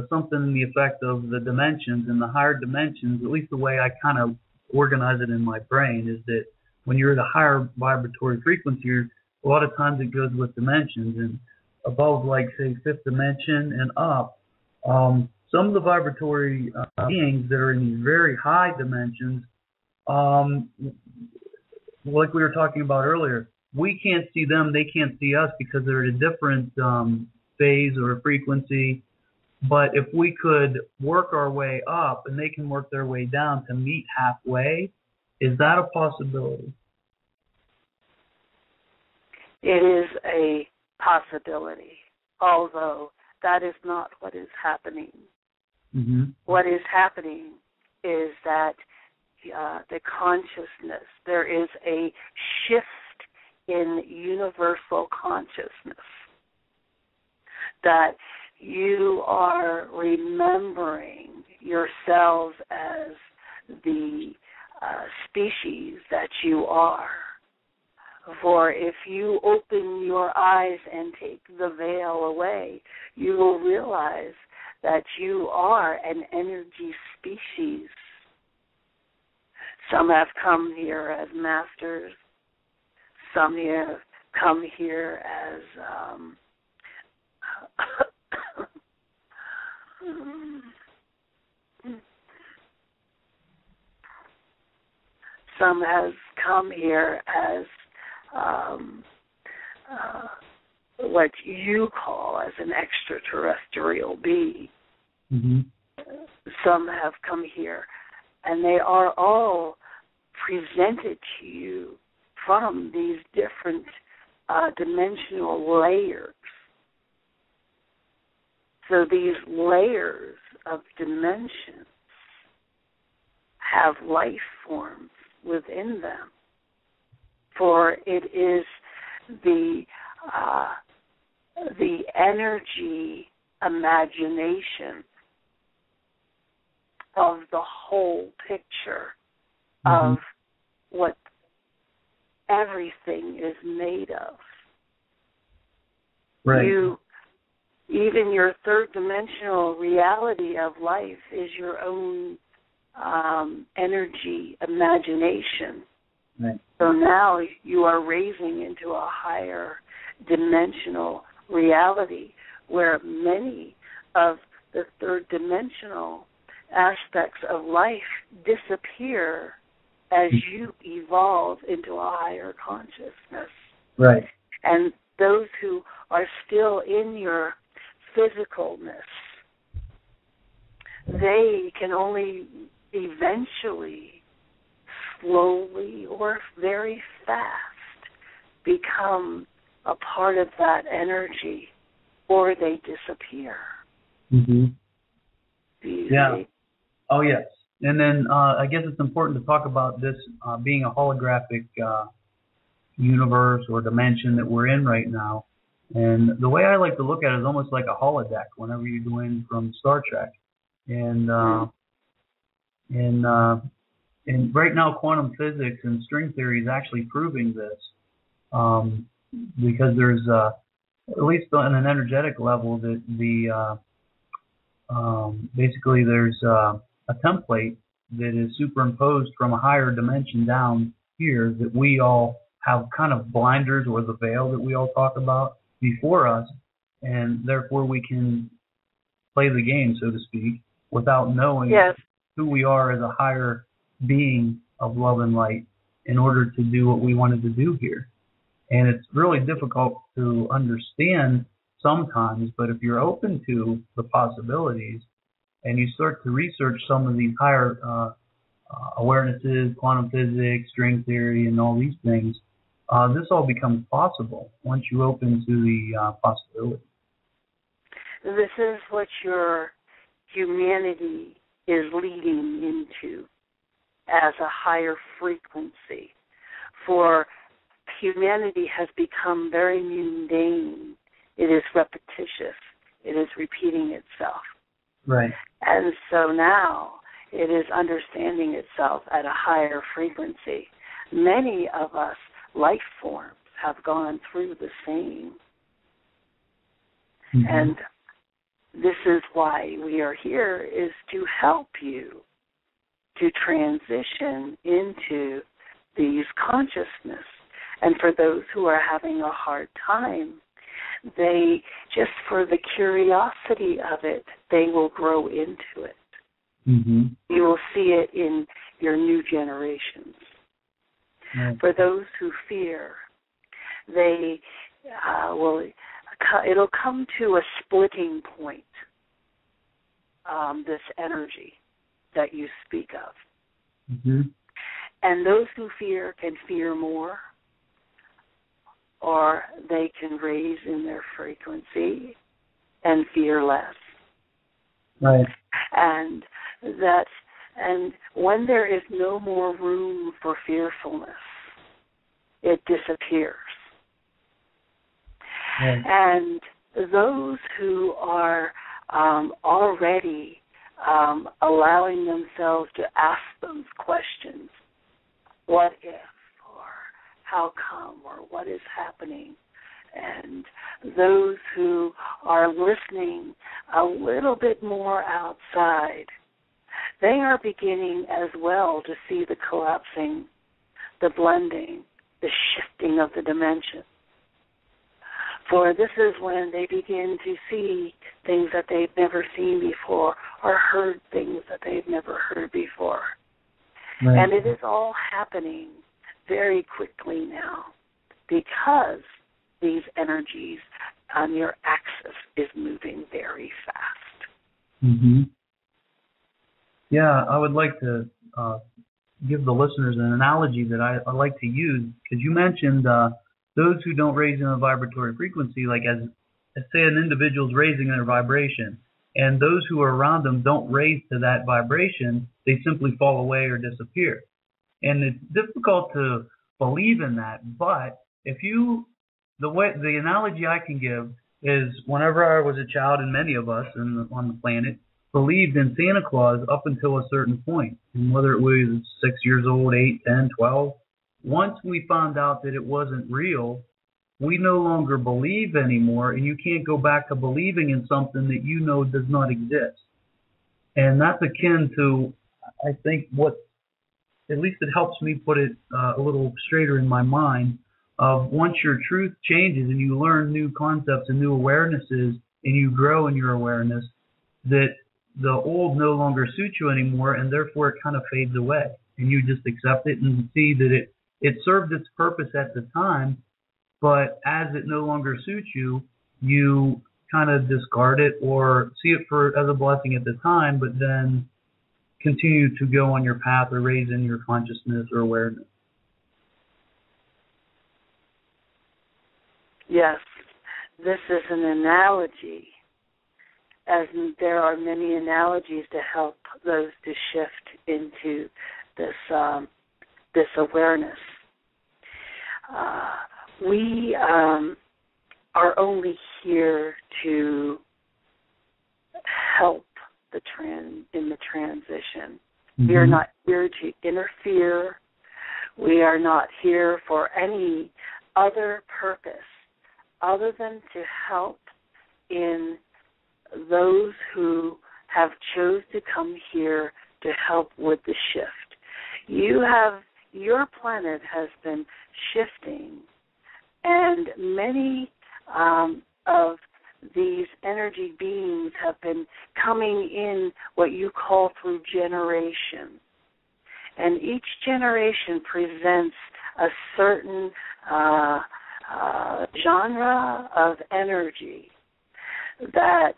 something in the effect of the dimensions and the higher dimensions. At least the way I kind of organize it in my brain is that when you're at a higher vibratory frequency, a lot of times it goes with dimensions, and above, like, say, fifth dimension and up, some of the vibratory beings that are in these very high dimensions, like we were talking about earlier, we can't see them, they can't see us because they're at a different phase or frequency. But if we could work our way up and they can work their way down to meet halfway, is that a possibility? It is a possibility, although that is not what is happening. Mm-hmm. What is happening is that the consciousness, there is a shift in universal consciousness, that you are remembering yourselves as the species that you are. For if you open your eyes and take the veil away, you will realize that you are an energy species. Some have come here as masters. Some have come here as some has come here as what you call as an extraterrestrial being. Mm-hmm. Some have come here, and they are all presented to you from these different dimensional layers. So these layers of dimensions have life forms within them. For it is the energy imagination of the whole picture of what everything is made of. Right. Even your third dimensional reality of life is your own energy imagination. Right. So now you are raising into a higher dimensional reality where many of the third dimensional aspects of life disappear as you evolve into a higher consciousness. Right. And those who are still in your physicalness, they can only eventually, slowly or very fast, become a part of that energy, or they disappear. Mm-hmm. Yeah. Oh, yes. And then I guess it's important to talk about this being a holographic universe or dimension that we're in right now. And the way I like to look at it is almost like a holodeck whenever you go in from Star Trek. And right now, quantum physics and string theory is actually proving this, because there's at least on an energetic level that basically there's a template that is superimposed from a higher dimension down here that we all have kind of blinders or the veil that we all talk about before us, and therefore we can play the game, so to speak, without knowing who we are as a higher being of love and light in order to do what we wanted to do here. And it's really difficult to understand sometimes, but if you're open to the possibilities and you start to research some of these higher awarenesses, quantum physics, string theory, and all these things, this all becomes possible once you open to the possibility. This is what your humanity is leading into as a higher frequency. For humanity has become very mundane. It is repetitious. It is repeating itself. Right. And so now it is understanding itself at a higher frequency. Many of us, life forms, have gone through the same. Mm-hmm. And this is why we are here, is to help you to transition into these consciousness. And for those who are having a hard time, they, just for the curiosity of it, they will grow into it. Mm-hmm. You will see it in your new generations. Right. For those who fear, they it'll come to a splitting point, this energy that you speak of. Mm-hmm. And those who fear can fear more, or they can raise in their frequency and fear less. Right. And when there is no more room for fearfulness, it disappears. Right. And those who are already allowing themselves to ask those questions, what if, or how come, or what is happening, and those who are listening a little bit more outside, they are beginning as well to see the collapsing, the blending, the shifting of the dimension. For this is when they begin to see things that they've never seen before, or heard things that they've never heard before. Right. And it is all happening very quickly now because these energies on your axis is moving very fast. Mm-hmm. Yeah, I would like to give the listeners an analogy that I like to use, because you mentioned those who don't raise in a vibratory frequency, like as say an individual's raising their vibration, and those who are around them don't raise to that vibration, they simply fall away or disappear. And it's difficult to believe in that, but the analogy I can give is whenever I was a child, and many of us on the planet believed in Santa Claus up until a certain point, and whether it was 6 years old, 8, 10, 12, once we found out that it wasn't real, we no longer believe anymore, and you can't go back to believing in something that you know does not exist. And that's akin to, I think, what, at least it helps me put it a little straighter in my mind, of once your truth changes and you learn new concepts and new awarenesses and you grow in your awareness, that the old no longer suits you anymore, and therefore it kind of fades away. And you just accept it and see that it served its purpose at the time, but as it no longer suits you, you kind of discard it or see it as a blessing at the time, but then continue to go on your path or raise in your consciousness or awareness. Yes, this is an analogy, as there are many analogies to help those to shift into this awareness. We are only here to help in the transition. Mm-hmm. We are not here to interfere. We are not here for any other purpose other than to help in those who have chose to come here to help with the shift. Your planet has been shifting, and many of these energy beings have been coming in what you call through generations. And each generation presents a certain genre of energy that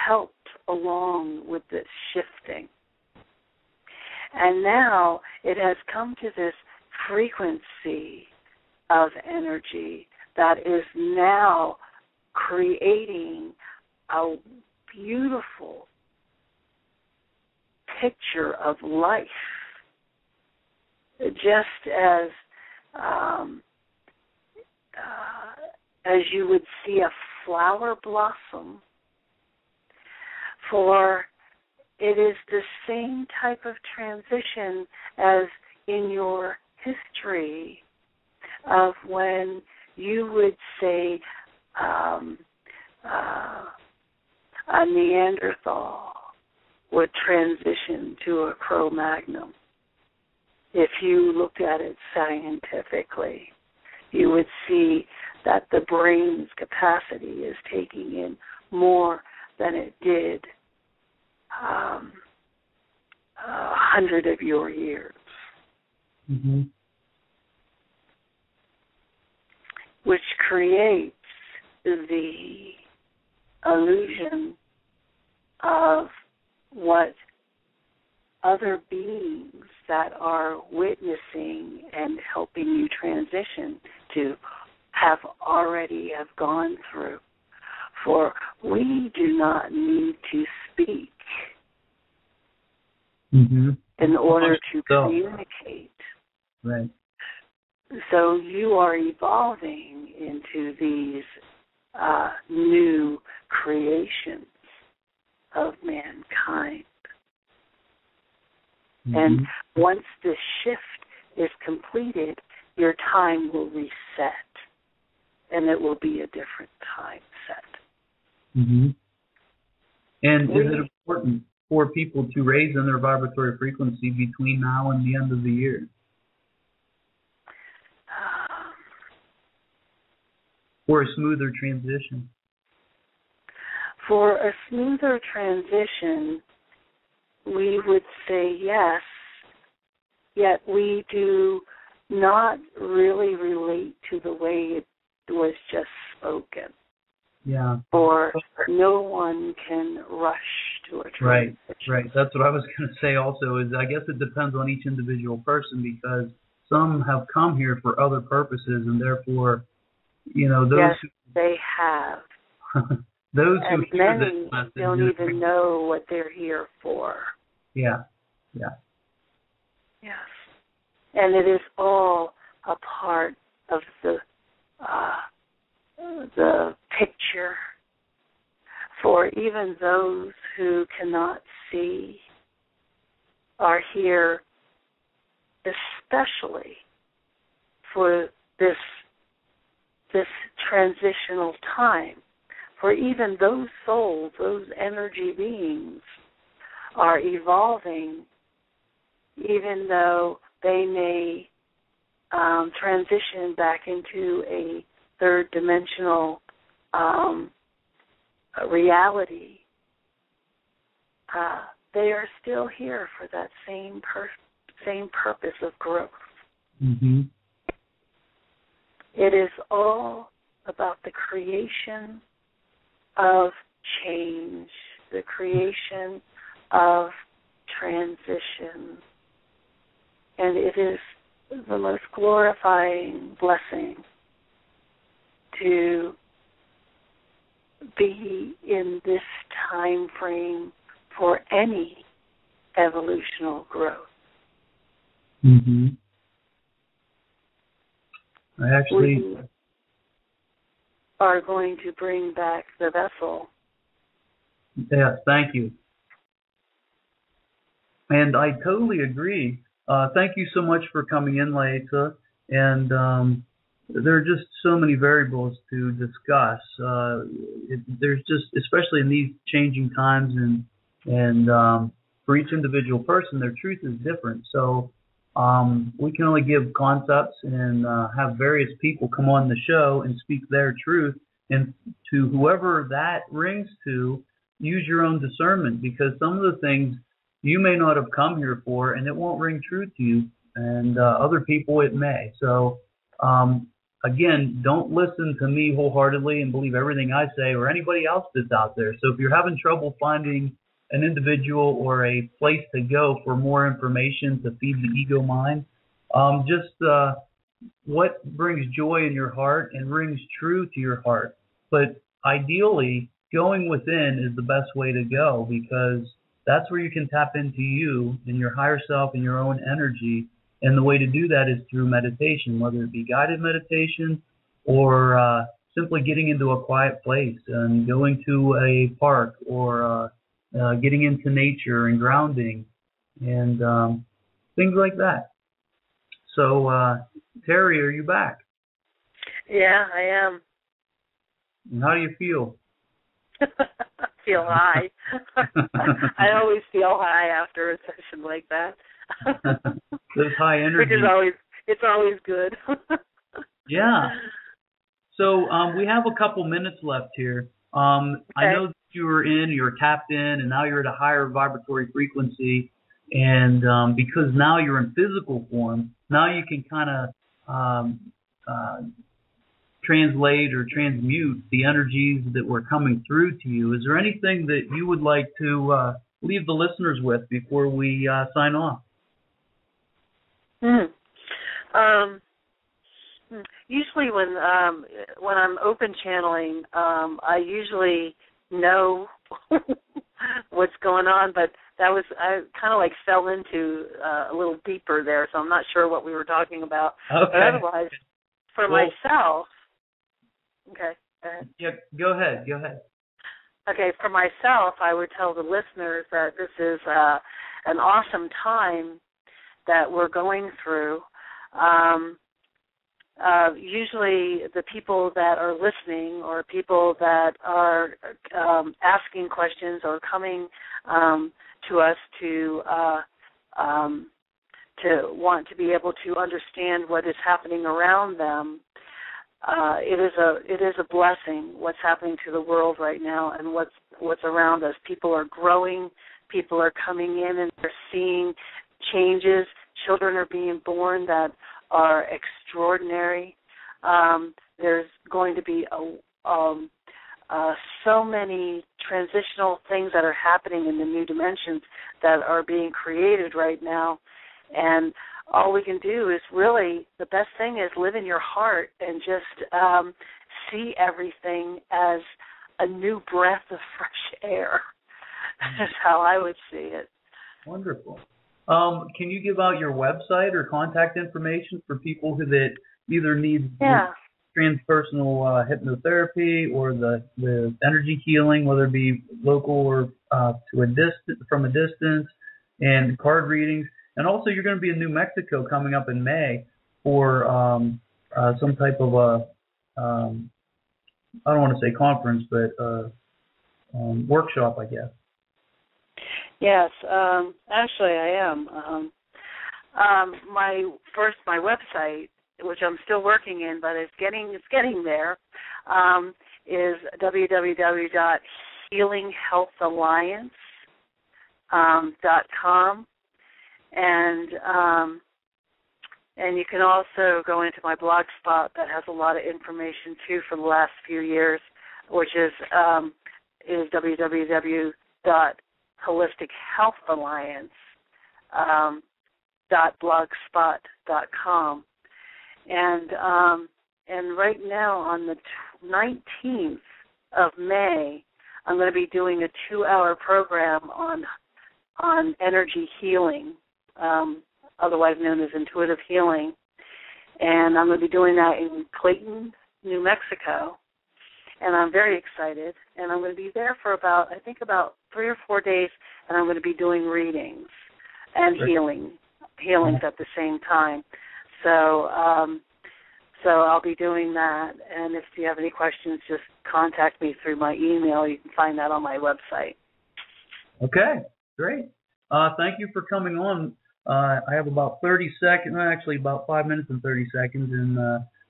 helped along with this shifting. And now it has come to this frequency of energy that is now creating a beautiful picture of life, just as you would see a flower blossom. For it is the same type of transition as in your history of when you would say a Neanderthal would transition to a Cro-Magnon. If you looked at it scientifically, you would see that the brain's capacity is taking in more than it did 100 of your years. Mm-hmm. Which creates the illusion of what other beings that are witnessing and helping you transition to have gone through. For we do not need to speak in order to communicate. Right. So you are evolving into these new creations of mankind. And once this shift is completed, your time will reset, and it will be a different time set. Mm-hmm. And is it important for people to raise in their vibratory frequency between now and the end of the year? For a smoother transition? For a smoother transition, we would say yes, yet we do not really relate to the way it was just spoken. Yeah. Or no one can rush to a transition. Right. That's what I was going to say also is I guess it depends on each individual person because some have come here for other purposes and therefore, those yes, they have. Those and who hear many this message don't even know what they're here for. Yeah. Yes. And it is all a part of the picture for even those who cannot see are here especially for this transitional time. For even those souls, those energy beings are evolving even though they may transition back into a third dimensional reality. They are still here for that same purpose of growth. Mm-hmm. It is all about the creation of change, the creation of transition. And it is the most glorifying blessing to be in this time frame for any evolutional growth. Mm-hmm. We are going to bring back the vessel. Yes, thank you. And I totally agree. Thank you so much for coming in, Liassa. And there are just so many variables to discuss. There's just, especially in these changing times, and for each individual person, their truth is different. So we can only give concepts and have various people come on the show and speak their truth. And to whoever that rings to, use your own discernment, because some of the things you may not have come here for, and it won't ring true to you, and other people it may. So, again, don't listen to me wholeheartedly and believe everything I say or anybody else that's out there. So if you're having trouble finding an individual or a place to go for more information to feed the ego mind, just what brings joy in your heart and rings true to your heart. But ideally, going within is the best way to go, because that's where you can tap into you and your higher self and your own energy. And the way to do that is through meditation, whether it be guided meditation or simply getting into a quiet place and going to a park or getting into nature and grounding and things like that. So, Terry, are you back? Yeah, I am. And how do you feel? I feel high. I always feel high after a session like that. There's high energy. It's always good. Yeah. So we have a couple minutes left here. Okay. I know that you're tapped in, and now you're at a higher vibratory frequency. And because now you're in physical form, now you can kind of translate or transmute the energies that were coming through to you. Is there anything that you would like to leave the listeners with before we sign off? Usually when I'm open channeling, I usually know what's going on, but I kind of like fell into a little deeper there, so I'm not sure what we were talking about. Okay. But otherwise, for myself, okay, go ahead. Yeah, go ahead. Okay, for myself, I would tell the listeners that this is an awesome time that we're going through. Usually the people that are listening or people that are asking questions or coming to us to want to be able to understand what is happening around them, it is a blessing what's happening to the world right now and what's around us. People are growing, people are coming in and they're seeing changes. Children are being born that are extraordinary. There's going to be so many transitional things that are happening in the new dimensions that are being created right now. And all we can do is really, the best thing is live in your heart and just see everything as a new breath of fresh air. That's how I would see it. Wonderful. Can you give out your website or contact information for people that either need transpersonal hypnotherapy or the energy healing, whether it be local or from a distance, and card readings? And also, you're going to be in New Mexico coming up in May for some type of I don't want to say conference, but workshop, I guess. Yes, actually I am. My website, which I'm still working in, but it's getting there, is www.healinghealthalliance.com, and you can also go into my blog spot that has a lot of information too for the last few years, which is www.holistichealthalliance.blogspot.com. And right now on the 19th of May, I'm going to be doing a 2-hour program on energy healing, otherwise known as intuitive healing. And I'm going to be doing that in Clayton, New Mexico. And I'm very excited. And I'm going to be there for about 3 or 4 days, and I'm going to be doing readings and healings at the same time. So I'll be doing that. And if you have any questions, just contact me through my email. You can find that on my website. Okay, great. Thank you for coming on. I have about 30 seconds, actually about 5 minutes and 30 seconds, and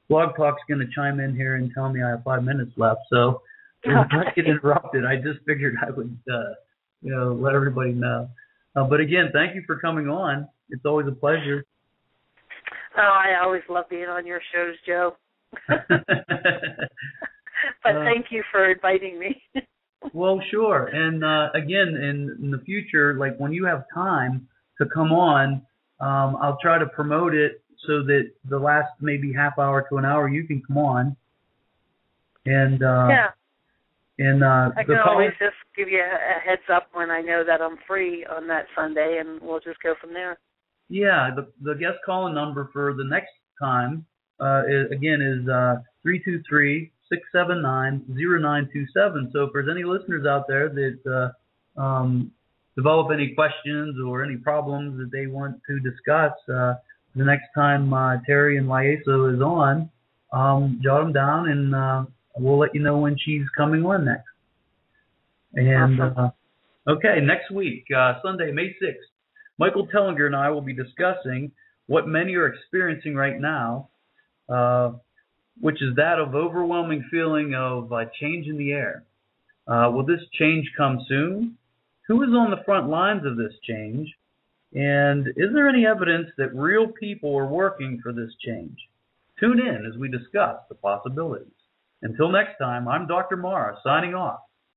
Blog Talk's going to chime in here and tell me I have 5 minutes left. So if I get interrupted, I just figured I would, let everybody know. But again, thank you for coming on. It's always a pleasure. Oh, I always love being on your shows, Joe. But thank you for inviting me. Well, sure. And again, in the future, like when you have time to come on, I'll try to promote it so that the last maybe half hour to an hour you can come on. And yeah. And I can always call, just give you a heads up when I know that I'm free on that Sunday, and we'll just go from there. Yeah, the guest call-in number for the next time is 323-679-0927. So if there's any listeners out there that develop any questions or any problems that they want to discuss, the next time Terry and Liassa is on, jot them down, and we'll let you know when she's coming on next. And awesome. Okay, next week, Sunday, May 6th, Michael Tellinger and I will be discussing what many are experiencing right now, which is that of overwhelming feeling of change in the air. Will this change come soon? Who is on the front lines of this change? And is there any evidence that real people are working for this change? Tune in as we discuss the possibilities. Until next time, I'm Dr. Marra, signing off.